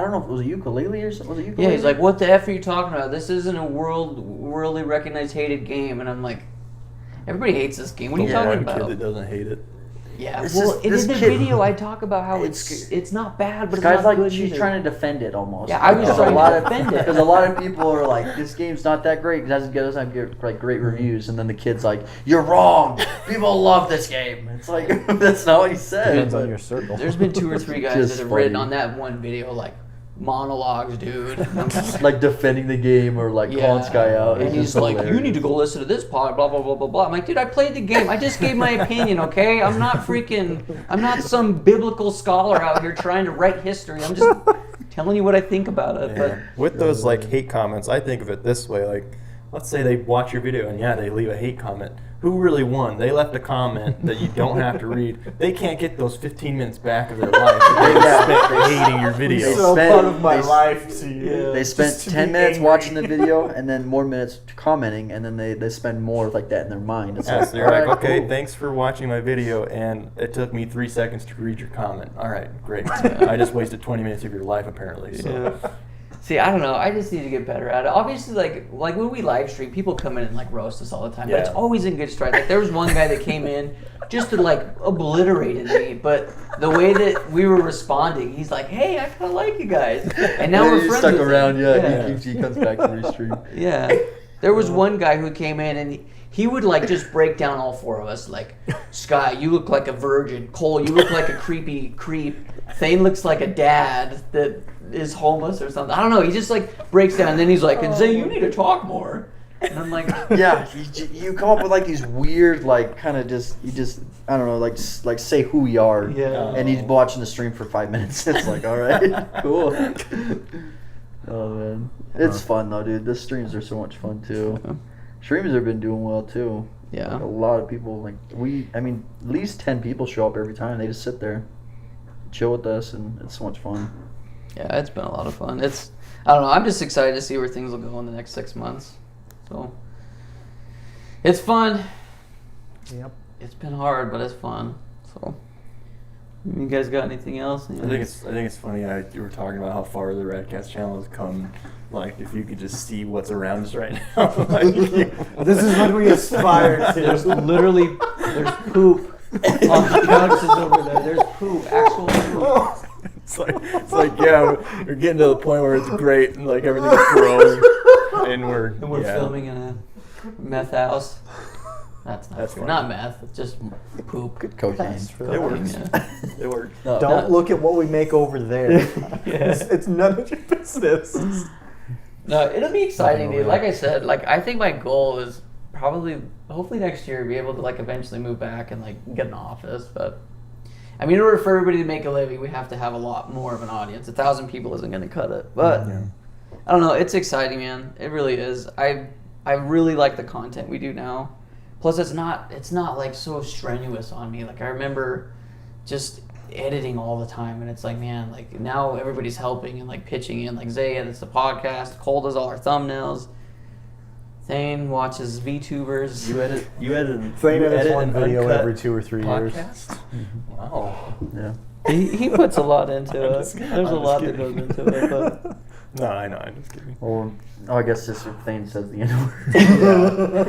don't know if it was a ukulele or something. Was it ukulele? Yeah, he's like, "What the f are you talking about? This isn't a worldly recognized hated game." And I'm like, "Everybody hates this game. What are you The talking one about?" kid that doesn't hate it. Yeah, This well, is- in this the kid- video I talk about how It's- it's not bad, but This it's guy's not like good she's either. trying to defend it almost. Yeah, I was Because trying a lot to of defend it. because a lot of people are like, this game's not that great. It doesn't get like great reviews, and then the kid's like, "You're wrong. People love this game." It's like that's not what he said. Depends on but- your circle. There's been 2 or 3 guys Just that have written funny. on that one video like monologues, dude. And I'm just like defending the game or like calling this guy out. And It's he's just like, "You hilarious. need to go listen to this pod, blah blah blah blah blah." I'm like, dude, I played the game. I just gave my opinion, okay? I'm not some biblical scholar out here trying to write history. I'm just telling you what I think about it. But With those like hate comments, I think of it this way: like, let's say they watch your video and they leave a hate comment. Who really won? They left a comment that you don't have to read. They can't get those 15 minutes back of their life that they spent hating your video. They so spent- part of my they- life to They spent just to 10 be minutes angry. watching the video and then more minutes commenting, and then they spend more like that in their mind. It's Yeah, so you're like, alright, okay, cool. thanks for watching my video, and it took me 3 seconds to read your comment. All right, great. I just wasted 20 minutes of your life, apparently. So. see, I don't know. I just need to get better at it. Obviously, like when we live stream, people come in and like roast us all the time. But it's Yeah. always in good stride. Like there was one guy that came in just to like obliterate me, but the way that we were responding, he's like, "Hey, I kind of like you guys," and now Yeah, we're he's friends stuck with around. him. Yeah, he comes back to restream. Yeah. There was one guy who came in and he would like just break down all 4 of us. Like, Sky, you look like a virgin. Cole, you look like a creepy creep. Thane looks like a dad that is homeless or something. I don't know. He just like breaks down and then he's like, "And Zay, you need to talk more." And I'm like, Yeah, you come up with like these weird, like kind of I don't know, like say who we are. Yeah. And he's watching the stream for 5 minutes. It's like, all right, cool. Oh man, it's fun though, dude. The streams are so much fun too. Yeah. Streams have been doing well too. Yeah. Like, a lot of people at least 10 people show up every time. They just sit there, chill with us, and it's so much fun. yeah, it's been a lot of fun. I don't know. I'm just excited to see where things will go in the next 6 months. So, it's fun. Yep. It's been hard, but it's fun. So, you guys got anything else? I think it's funny. You were talking about how far the Radcatz channel has come. Like, if you could just see what's around us right now. Like, This is what we aspire There's to. literally there's poop on the couches over there. There's poop, actual poop. it's like yeah, we're getting to the point where it's great and like everything's growing, and we're And we're filming in a Meth house. That's That's not meth. It's just poop. Good cocaine. It works. Yeah. It works. No, Don't look at what we make over there. Yeah. It's none of your business. No, it'll be exciting, Nothing dude. over Like there. I said, like I think my goal is hopefully next year be able to like eventually move back and like get an office. But I mean, in order for everybody to make a living, we have to have a lot more of an audience. 1,000 people isn't going to cut it. But I don't know. It's exciting, man. It really is. I really like the content we do now. Plus, it's not like so strenuous on me. Like I remember just editing all the time, and it's like, man, like now everybody's helping and like pitching in. Like Zay edits the podcast, Cole does all our thumbnails, Thane watches VTubers. You edit. Thane you edits edit one an video uncut every 2 or 3 years. podcast? Wow. Yeah. He puts a lot into I'm it. just kidding. There's a I'm lot just that goes kidding. into it. But No, I know. I'm just kidding. Or, I guess Sister Thane says the N-word.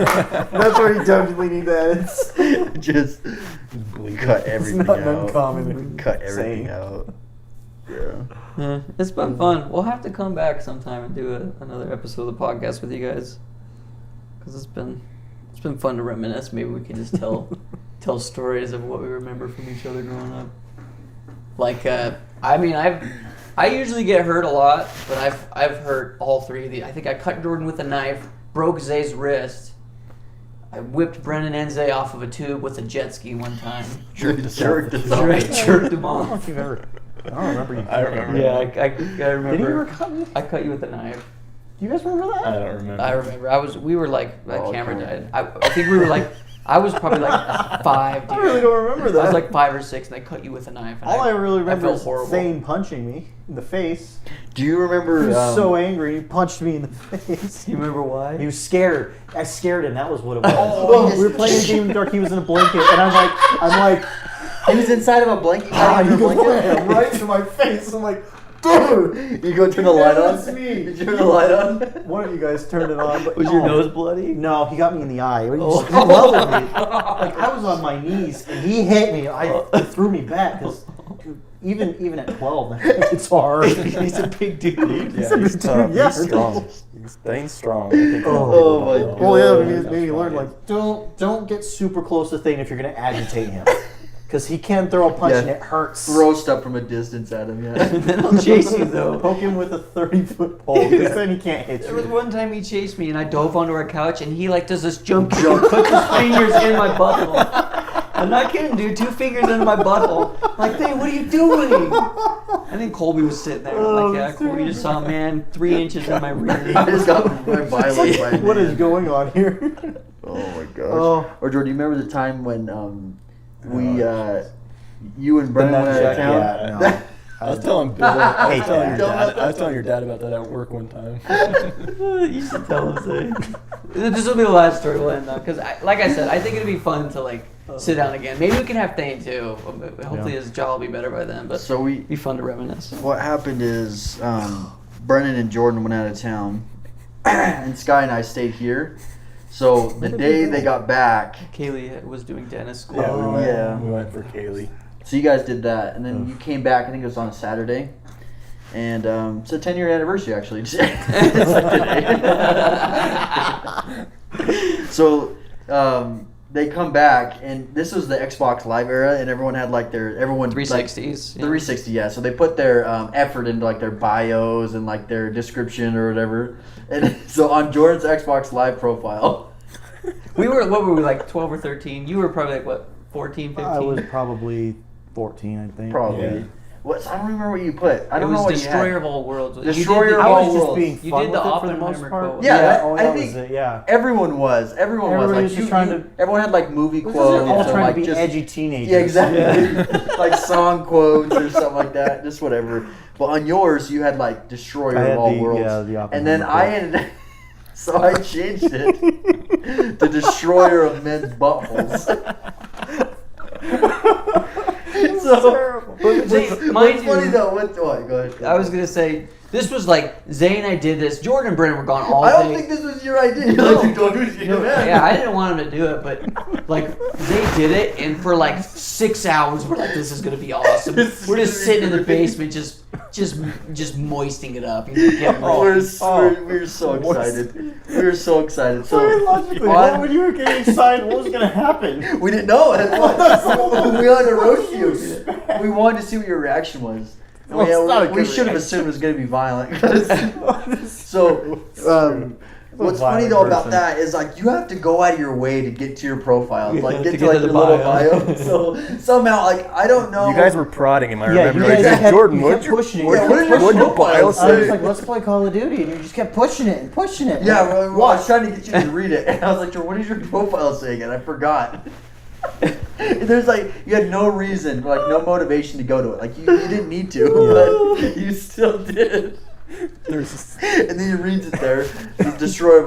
That's where you definitely need to edit. Just cut everything It's not out. an uncommon Cut everything saying. out. Yeah. yeah, it's been fun. We'll have to come back sometime and do another episode of the podcast with you guys, because it's been fun to reminisce. Maybe we can just tell stories of what we remember from each other growing up. Like, I mean, I usually get hurt a lot, but I've hurt all three of these. I think I cut Jordan with a knife, broke Zay's wrist. I whipped Brennan and Zay off of a tube with a jet ski one time. Jerked Jerked him I don't know off. if you've ever. I don't remember you. I remember. Yeah, I remember. Did you ever cut me? I cut you with a knife. Do you guys remember that? I don't remember. I remember. We were like, my Oh, camera okay. died. I think we were like, I was probably like 5, dude. I really don't remember that. I was like 5 or 6, and they cut you with a knife. And All I really remember felt is horrible. Thane punching me in the face. Do you remember? He was so angry, he punched me in the face. Do you remember why? He was scared. I scared him. That was what it was. Oh, we were playing a game in the dark. He was in a blanket, and I'm like, he was inside of a blanket. he goes right to my face. I'm like, dude. You go turn the light on. That's me. Did you turn the light on? Why don't you guys turn it on? But Was your nose bloody? No, he got me in the eye. He Oh. leveled me. Like I was on my knees, and he hit me. It threw me back because even at 12, it's hard. He's a big dude. Yeah, he's tough. Yeah. He's strong. Thing's strong. I think Oh, my people God. know. Well, yeah, That's it made me learn why. like don't get super close to Thane if you're gonna agitate him, because he can throw a punch and it hurts. Throw stuff from a distance at him. Yeah. Then I'll chase you though. Poke him with a 30-foot pole, because then he can't hit There was you. one time he chased me and I dove onto our couch and he like does this jump kick and puts his fingers in my butthole. I'm not kidding, dude. 2 fingers into my butthole. I'm like, hey, what are you doing? I think Colby was sitting there. I'm like, yeah, cool. You just saw a man 3 inches in my rear. I just got my violence by a What is man. going on here? Oh my gosh. Oh. Or Jordan, do you remember the time when you and Brennan went out of town? Yeah, no. I was telling Bill. I hate was telling your dad about that at work one time. You should tell him, say. This will be the last story we'll end on. Because, like I said, I think it'd be fun to like sit down again. Maybe we can have Thane too. Hopefully his jaw will be better by then. But So it'd be fun to reminisce. what happened is Brennan and Jordan went out of town, and Sky and I stayed here. So the day they got back, Kaylee was doing dentist school. Yeah, Oh, yeah. we went for Kaylee. so you guys did that, and then you came back. I think it was on a Saturday, and it's a 10-year anniversary actually. It's like today. So they come back, and this was the Xbox Live era, and everyone had like their 360s. The 360, yeah. So they put their effort into like their bios and like their description or whatever. And so on Jordan's Xbox Live profile, We were, what were we, like 12 or 13? You were probably like, what, 14, 15? I was probably 14, I think. probably. Yeah. What? I don't remember what you put. I It don't know was what Destroyer you of had. all worlds. Destroyer you did of the, all I was just worlds. being You fun did with the it for the most Oppenheimer part. quote. Yeah, Oh, I that think- was it, yeah. Everyone was. Everyone was. Everybody Like was just you, trying you- to- Everyone had like movie They're quotes. all and, trying like, to be just, edgy teenagers. Yeah, exactly. Like song quotes or something like that. Just whatever. But on yours, you had like Destroyer I had of all the- worlds. yeah, the and then Oppenheimer I ended. So I changed it to Destroyer of Men's Buttholes. It's So- terrible. See, What's mind funny you, though? What? Go ahead. I was going to say, This was like Zay and I did this. Jordan and Brennan were gone all day. I don't think this was your idea. No. You told me to do that. Yeah, I didn't want him to do it, but like Zay did it, and for like 6 hours, we're like, "This is gonna be awesome." We're just sitting in the basement, just moistening it up. We're so excited. We were so excited. So logically, when you were getting excited, what was going to happen? we didn't know. That's why we wanted to roast you. We wanted to see what your reaction was. And Well, it's not a we good should have reaction. assumed it was going to be violent. So, what's A funny violent though about person. that is like you have to go out of your way to get to your profile, like Yeah, get to to get like to your the little bio. bio. So somehow, like I don't know. You guys were prodding him. I Yeah, remember. you Like, guys "Hey, kept, Jordan, you what'd kept your pushing it. Yeah, You what kept did your pushing it. bio profile I was say? like, let's play Call of Duty, and you just kept pushing it and pushing it. Yeah, well, I was Watch. trying to get you to read it, and I was like, "What is your profile saying?" And I forgot. There's like you had no reason, like no motivation to go to it. Like you didn't need to, but you still did. And then he reads it there, the destroy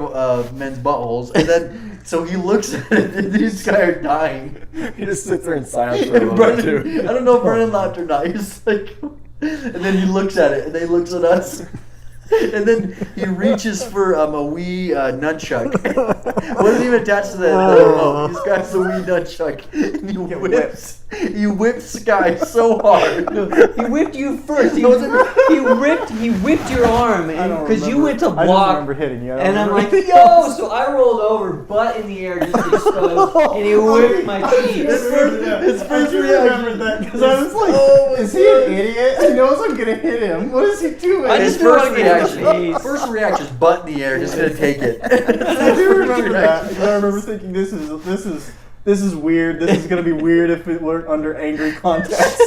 men's buttholes, and then so he looks at it, and these guys are dying. He just sits there in silence for a And little bit Brennan, too. I don't know if Brennan laughed or not. He's like, and then he looks at it, and then he looks at us. And then he reaches for a wee nunchuck. Wasn't even attached to the remote. He's got the wee nunchuck. And he whips Sky so hard. He whipped you first. He whipped your arm because you went to I just block. remember hitting you. I don't And I'm remember like, yo! So I rolled over, butt in the air, just exposed, and he whipped my cheeks. His first reaction. because I was like, Oh my is he an God. idiot? He knows I'm gonna hit him. What is he doing? I His just didn't first wanna get hit in the reaction. face. First reaction is butt in the air, just gonna take it. I do remember that. I remember thinking this is weird. This is gonna be weird if it weren't under angry context.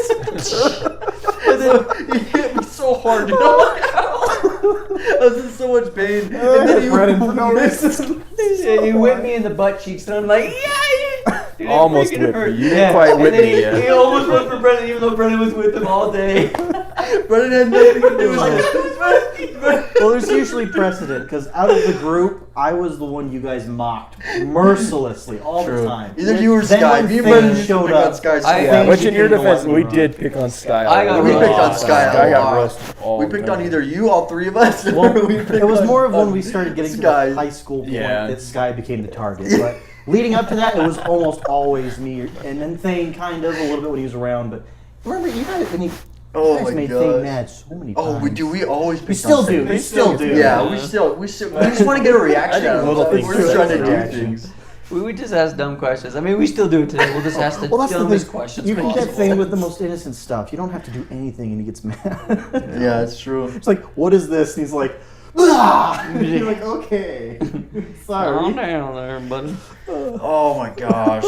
And then he hit me so hard, dude. I'm like, ow. I was in so much pain. And then he Brennan for no reason. He whipped me in the butt cheeks, and I'm like, yeah! Dude, it Almost freaking whipped hurt. me. You didn't quite And whip then me he yet. almost went for Brennan, even though Brennan was with him all day. Brennan had nothing to do with it. Well, there's usually precedent because out of the group, I was the one you guys mocked mercilessly all the time. Either you or Then Sky. when Me and Thane Brennan used to showed pick on up, Sky. I- Yeah, Thane which in your became the defense, one we wrong. did pick on Sky. I got We picked on roasted. Sky a I got lot. roasted all We the picked time. on either you, all three of us, or Well, we picked it was on- more of when on we started getting Sky. to the high school point Yeah. that Sky became the target. But leading up to that, it was almost always me, and then Thane kind of a little bit when he was around. But remember, you guys, Oh guys my made gosh. Thane mad so many times. Oh, we do. We always. We pick still on do. Thane. We still do. Yeah, we just want to get a reaction. I think out of little it. things We're just are trying to do reactions. things. We just ask dumb questions. I mean, we still do it today. We'll just ask the Well, that's the dumbest thing. questions You can possible. get Thane with the most innocent stuff. You don't have to do anything, and he gets mad. Yeah, it's true. It's like, what is this? And he's like, ah! And you're like, okay, Calm sorry. down there, buddy. Oh my gosh,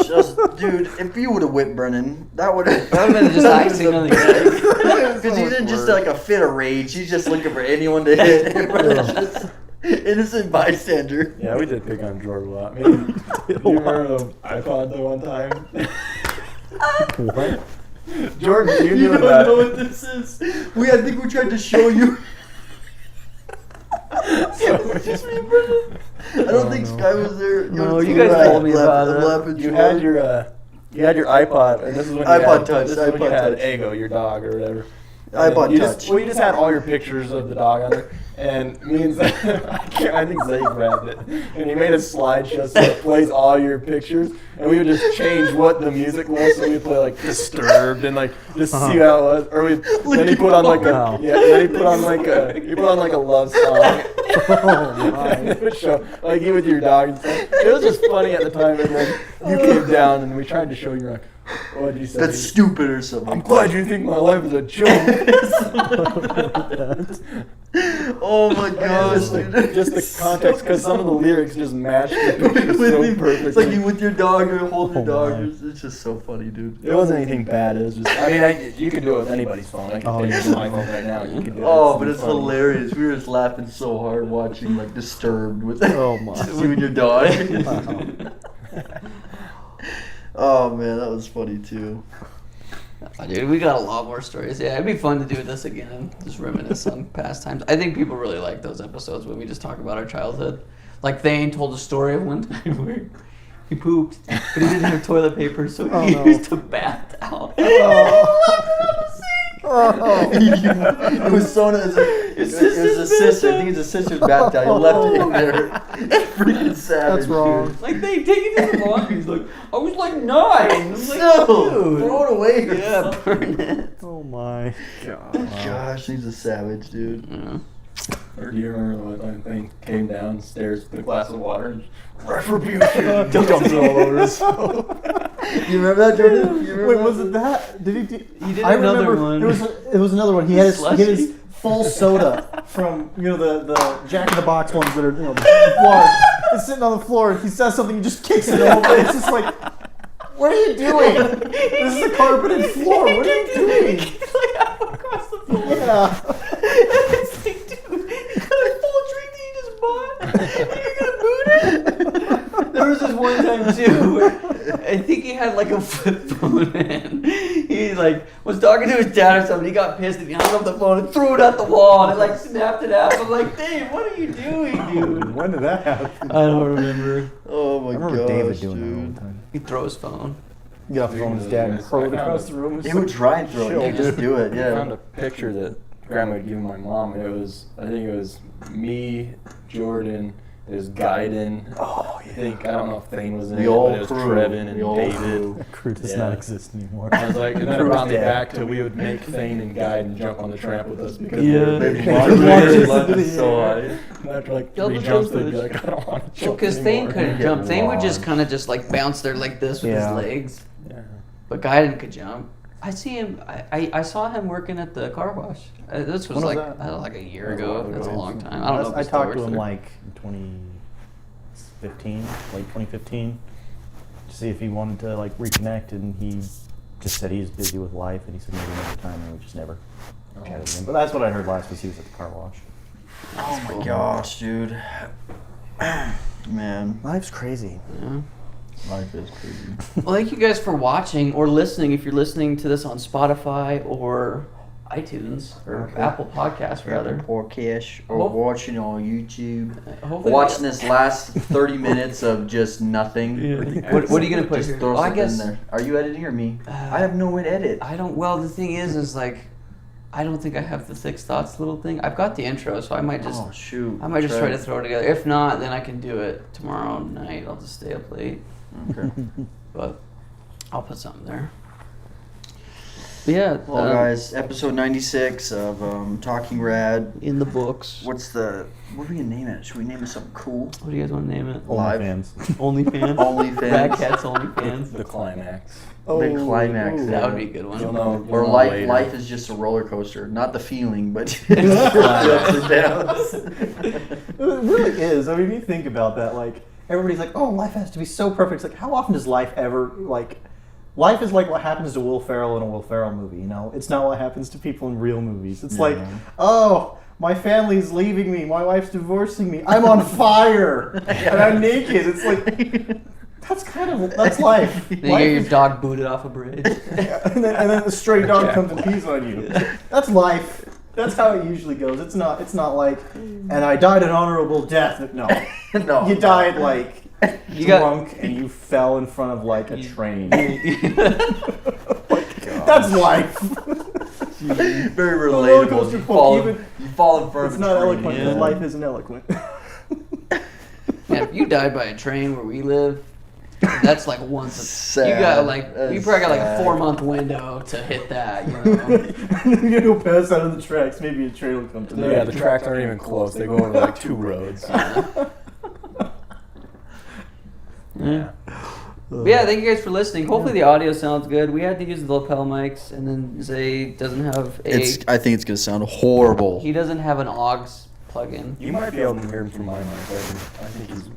dude! If you would have whipped Brennan, that would have That would have been just icing on the cake. Because he's in just like a fit of rage. He's just looking for anyone to hit. And Brennan's just innocent bystander. Yeah, we did pick on Jordan a lot. Maybe, do you remember the iPod the one time? What? Jordan, you You knew don't that. know what this is. I think we tried to show you. Just me and Brennan. I don't think Sky was there. No, you guys told me about it. You had your iPod, and this is when you iPod had, Touch, This is when you iPod had Touch. Ego, your dog, or whatever. iPod you Touch. Just, well, you just had all your pictures of the dog on there, and me and Zach, I think Zach grabbed it, and he made a slideshow so it plays all your pictures, and we would just change what the music was, so we'd play like Disturbed and like just see how it was, or then he put on like Wow. then he put on like a love song. Oh my. And it would show like you with your dog and stuff. It was just funny at the time, and then you came down and we tried to show you like, what did you say? That's stupid or something. I'm glad you think my life is a joke. Oh my gosh, dude. Just the context, because some of the lyrics just match the picture so perfectly. It's like you with your dog or holding your Oh dog. my. It's just so funny, dude. It wasn't anything bad. It was just. I mean, you could do it with anybody's phone. I can Oh, take it yeah. my phone right now. You could do it. Oh, but it's funny. hilarious. We were just laughing so hard watching like Disturbed with Oh, my. just you and your dog. Wow. Oh man, that was funny too. Oh, dude, we got a lot more stories. Yeah, it'd be fun to do this again. Just reminisce on past times. I think people really like those episodes when we just talk about our childhood. Like Thane told a story of one time where he pooped, but he didn't have toilet paper, so he used a bath towel. It was so nice. It was his sister. I think it's his sister's bath towel. He left it in there. It's freaking savage. That's wrong. Dude. Like they take it to the laundry. He's like, I was like 9. I'm like, Still, dude. throw it away. Or Yeah, something. burn it. Oh my. Gosh, he's a savage, dude. Yeah. Or do you remember when thing came downstairs with a glass of water and Retribution. dumped it all over his You remember that, Jordan? You remember Wait, that? was it that? Did he? He did I another remember one. It was another one. He had his Slushy? full soda from the Jack in the Box ones that are large. It's sitting on the floor, and he says something. He just kicks it over. It's just like, what are you doing? This is a carpeted floor. What are you doing? Like half across the floor. Yeah. It's like, dude, you got a full drink that you just bought, and you're gonna boot it? There was this one time too where I think he had like a flip phone and he like was talking to his dad or something. He got pissed and he hung up the phone and threw it at the wall and it like snapped it out. I'm like, Dave, what are you doing, dude? When did that happen? I don't remember. Oh my I gosh, remember David doing that dude. one time. He'd throw his phone. Get off the phone with his dad and throw it across the room. He would try and throw it. Chill, You just do it, I found yeah. a picture that Grandma had given my mom. And I think it was me, Jordan, it was Gaiden. Oh, I think, I don't know if Thane was in The it, old but it was crew. Trevin and The old David. crew. That crew does Yeah. not exist anymore. I was like, and then Crew's around the dead. back till we would make Thane and Gaiden jump on the tramp with us because Yeah. They'd they launch were it launch into it the so air. high. And after like Double 3 jumps, jump they'd be push. like, I don't want to Well, jump because Thane anymore. couldn't Get jump. Thane would just lost. kind of just like bounce there like this with Yeah. his legs. Yeah. But Gaiden could jump. I see him. I saw him working at the car wash. This was When was like that? like a year That was a ago. while That's a ago. long time. I don't know. If I he still talked to works him there. like in 2015, late 2015, to see if he wanted to like reconnect, and he just said he's busy with life, and he said maybe another time, and we just never chatted with him. But that's what I heard last was he was at the car wash. Oh my gosh, dude. Man, Life's crazy. Yeah. life is crazy. Well, thank you guys for watching or listening. If you're listening to this on Spotify or iTunes or Okay. Apple Podcasts, rather. Podcast or Hope- watching on YouTube. Hopefully, Watching this last 30 minutes of just nothing. What are you gonna put Just here? throw Well, I something guess in there. Are you editing or me? I have no way to edit. I don't. Well, the thing is like, I don't think I have the Six Thoughts little thing. I've got the intro, so I might just. Oh shoot! I might just try to throw it together. If not, then I can do it tomorrow night. I'll just stay up late. Okay. But I'll put something there. But yeah. Well, guys, episode 96 of Talking Rad. In the books. What are we gonna name it? Should we name it something cool? What do you guys want to name it? Live. OnlyFans. OnlyFans? OnlyFans. Radkatz OnlyFans. The climax. Big climax. That would be a good one. You'll know. Or you'll know life, later. life is just a roller coaster, not the feeling, but the ups and downs. It really is. I mean, you think about that. Like everybody's like, "Oh, life has to be so perfect." It's like, how often does life ever like? Life is like what happens to Will Ferrell in a Will Ferrell movie. You know, it's not what happens to people in real movies. It's like, oh, my family's leaving me. My wife's divorcing me. I'm on fire and I'm naked. It's like that's life. Then you Life get your is- dog booted off a bridge. and then the stray dog comes and pees on you. That's life. That's how it usually goes. It's not like, and I died an honorable death. No, No. you died like You got- drunk and you fell in front of like a train. That's life. Very roller relatable. coaster You folk, fall, even- you fall in front It's of a not train. eloquent because yeah. life isn't eloquent. Man, if you died by a train where we live, that's like once. Sad. You got like That's you probably got like a sad. 4-month window to hit that. You know. You go pass out of the tracks. Maybe a train will come to the Yeah, the tracks aren't even close. They go over like 2 roads. Yeah. But yeah, thank you guys for listening. Hopefully the audio sounds good. We had to use the lapel mics, and then Zay doesn't have a. I think it's gonna sound horrible. He doesn't have an AUX plug-in. You might be able to hear him from my mic. I think he's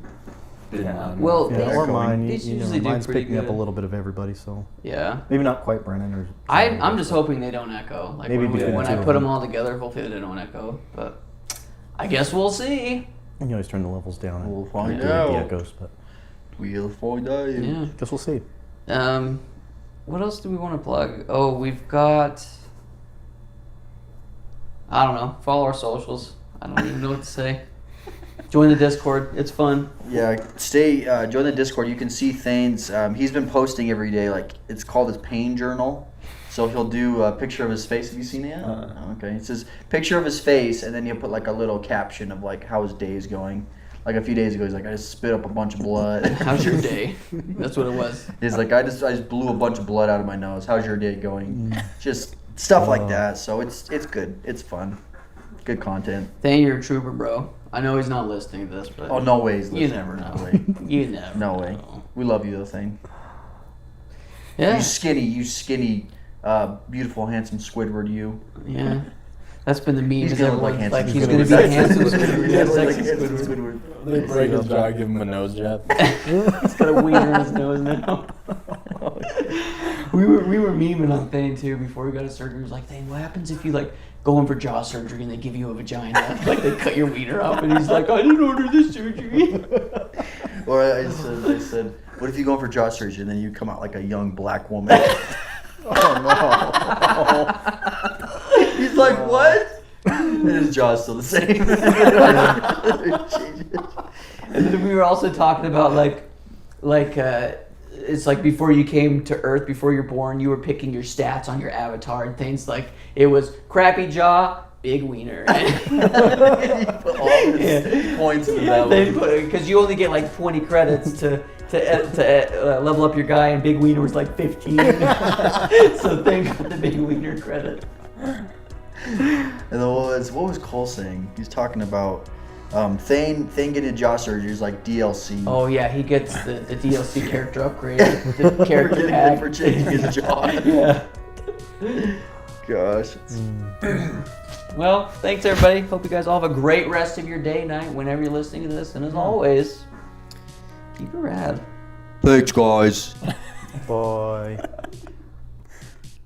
been on. Well, Yeah, or mine. These You know, usually do mine's pretty picking up a good. little bit of everybody, so Yeah. maybe not quite Brennan or. I'm just hoping they don't echo. Like Maybe when, between when the I two of put them them. all together, hopefully they don't echo. But I guess we'll see. And you always turn the levels down. And We'll find delete out. the echoes, but We'll find out. Yeah. guess we'll see. What else do we want to plug? Oh, we've got. I don't know. Follow our socials. I don't even know what to say. Join the Discord. It's fun. Yeah, join the Discord. You can see Thane's. He's been posting every day. Like it's called his pain journal. So he'll do a picture of his face. Have you seen it yet? Okay. It says picture of his face, and then he'll put like a little caption of like how his day is going. Like a few days ago, he's like, I just spit up a bunch of blood. How's your day? That's what it was. He's like, I just blew a bunch of blood out of my nose. How's your day going? Just stuff like that. So it's good. It's fun. Good content. Thane, you're a trooper, bro. I know he's not listening to this, but Oh, no way. He's you listening. never know. No way. You never No way. know. We love you, though, Thane. Yeah. You skinny, beautiful, handsome Squidward, you. Yeah. That's been the meme. He's is gonna look like everyone's handsome he's Squidward. gonna be handsome He's Squidward. gonna Yeah, look like sexy handsome Squidward. Squidward. They break his jaw, give him a nose jab. He's got a wiener in his nose now. we were memeing on Thane too before he got his surgery. He was like, Thane, what happens if you like go in for jaw surgery and they give you a vagina? Like they cut your wiener off, and he's like, I didn't order this surgery. Or I said, what if you go in for jaw surgery and then you come out like a young black woman? He's like, what? And his jaw's still the same. And then we were also talking about it's like before you came to Earth, before you're born, you were picking your stats on your avatar and things like it was crappy jaw, big wiener. You put all his points into that one. Because you only get like 20 credits to level up your guy, and big wiener was like 15. So Thane got the big wiener credit. And then what was Cole saying? He's talking about Thane getting jaw surgery is like DLC. Oh yeah, he gets the DLC character upgrade, the character pack for changing his jaw. Yeah. Gosh. Well, thanks everybody. Hope you guys all have a great rest of your day, night, whenever you're listening to this. And as always, keep it rad. Thanks, guys. Bye.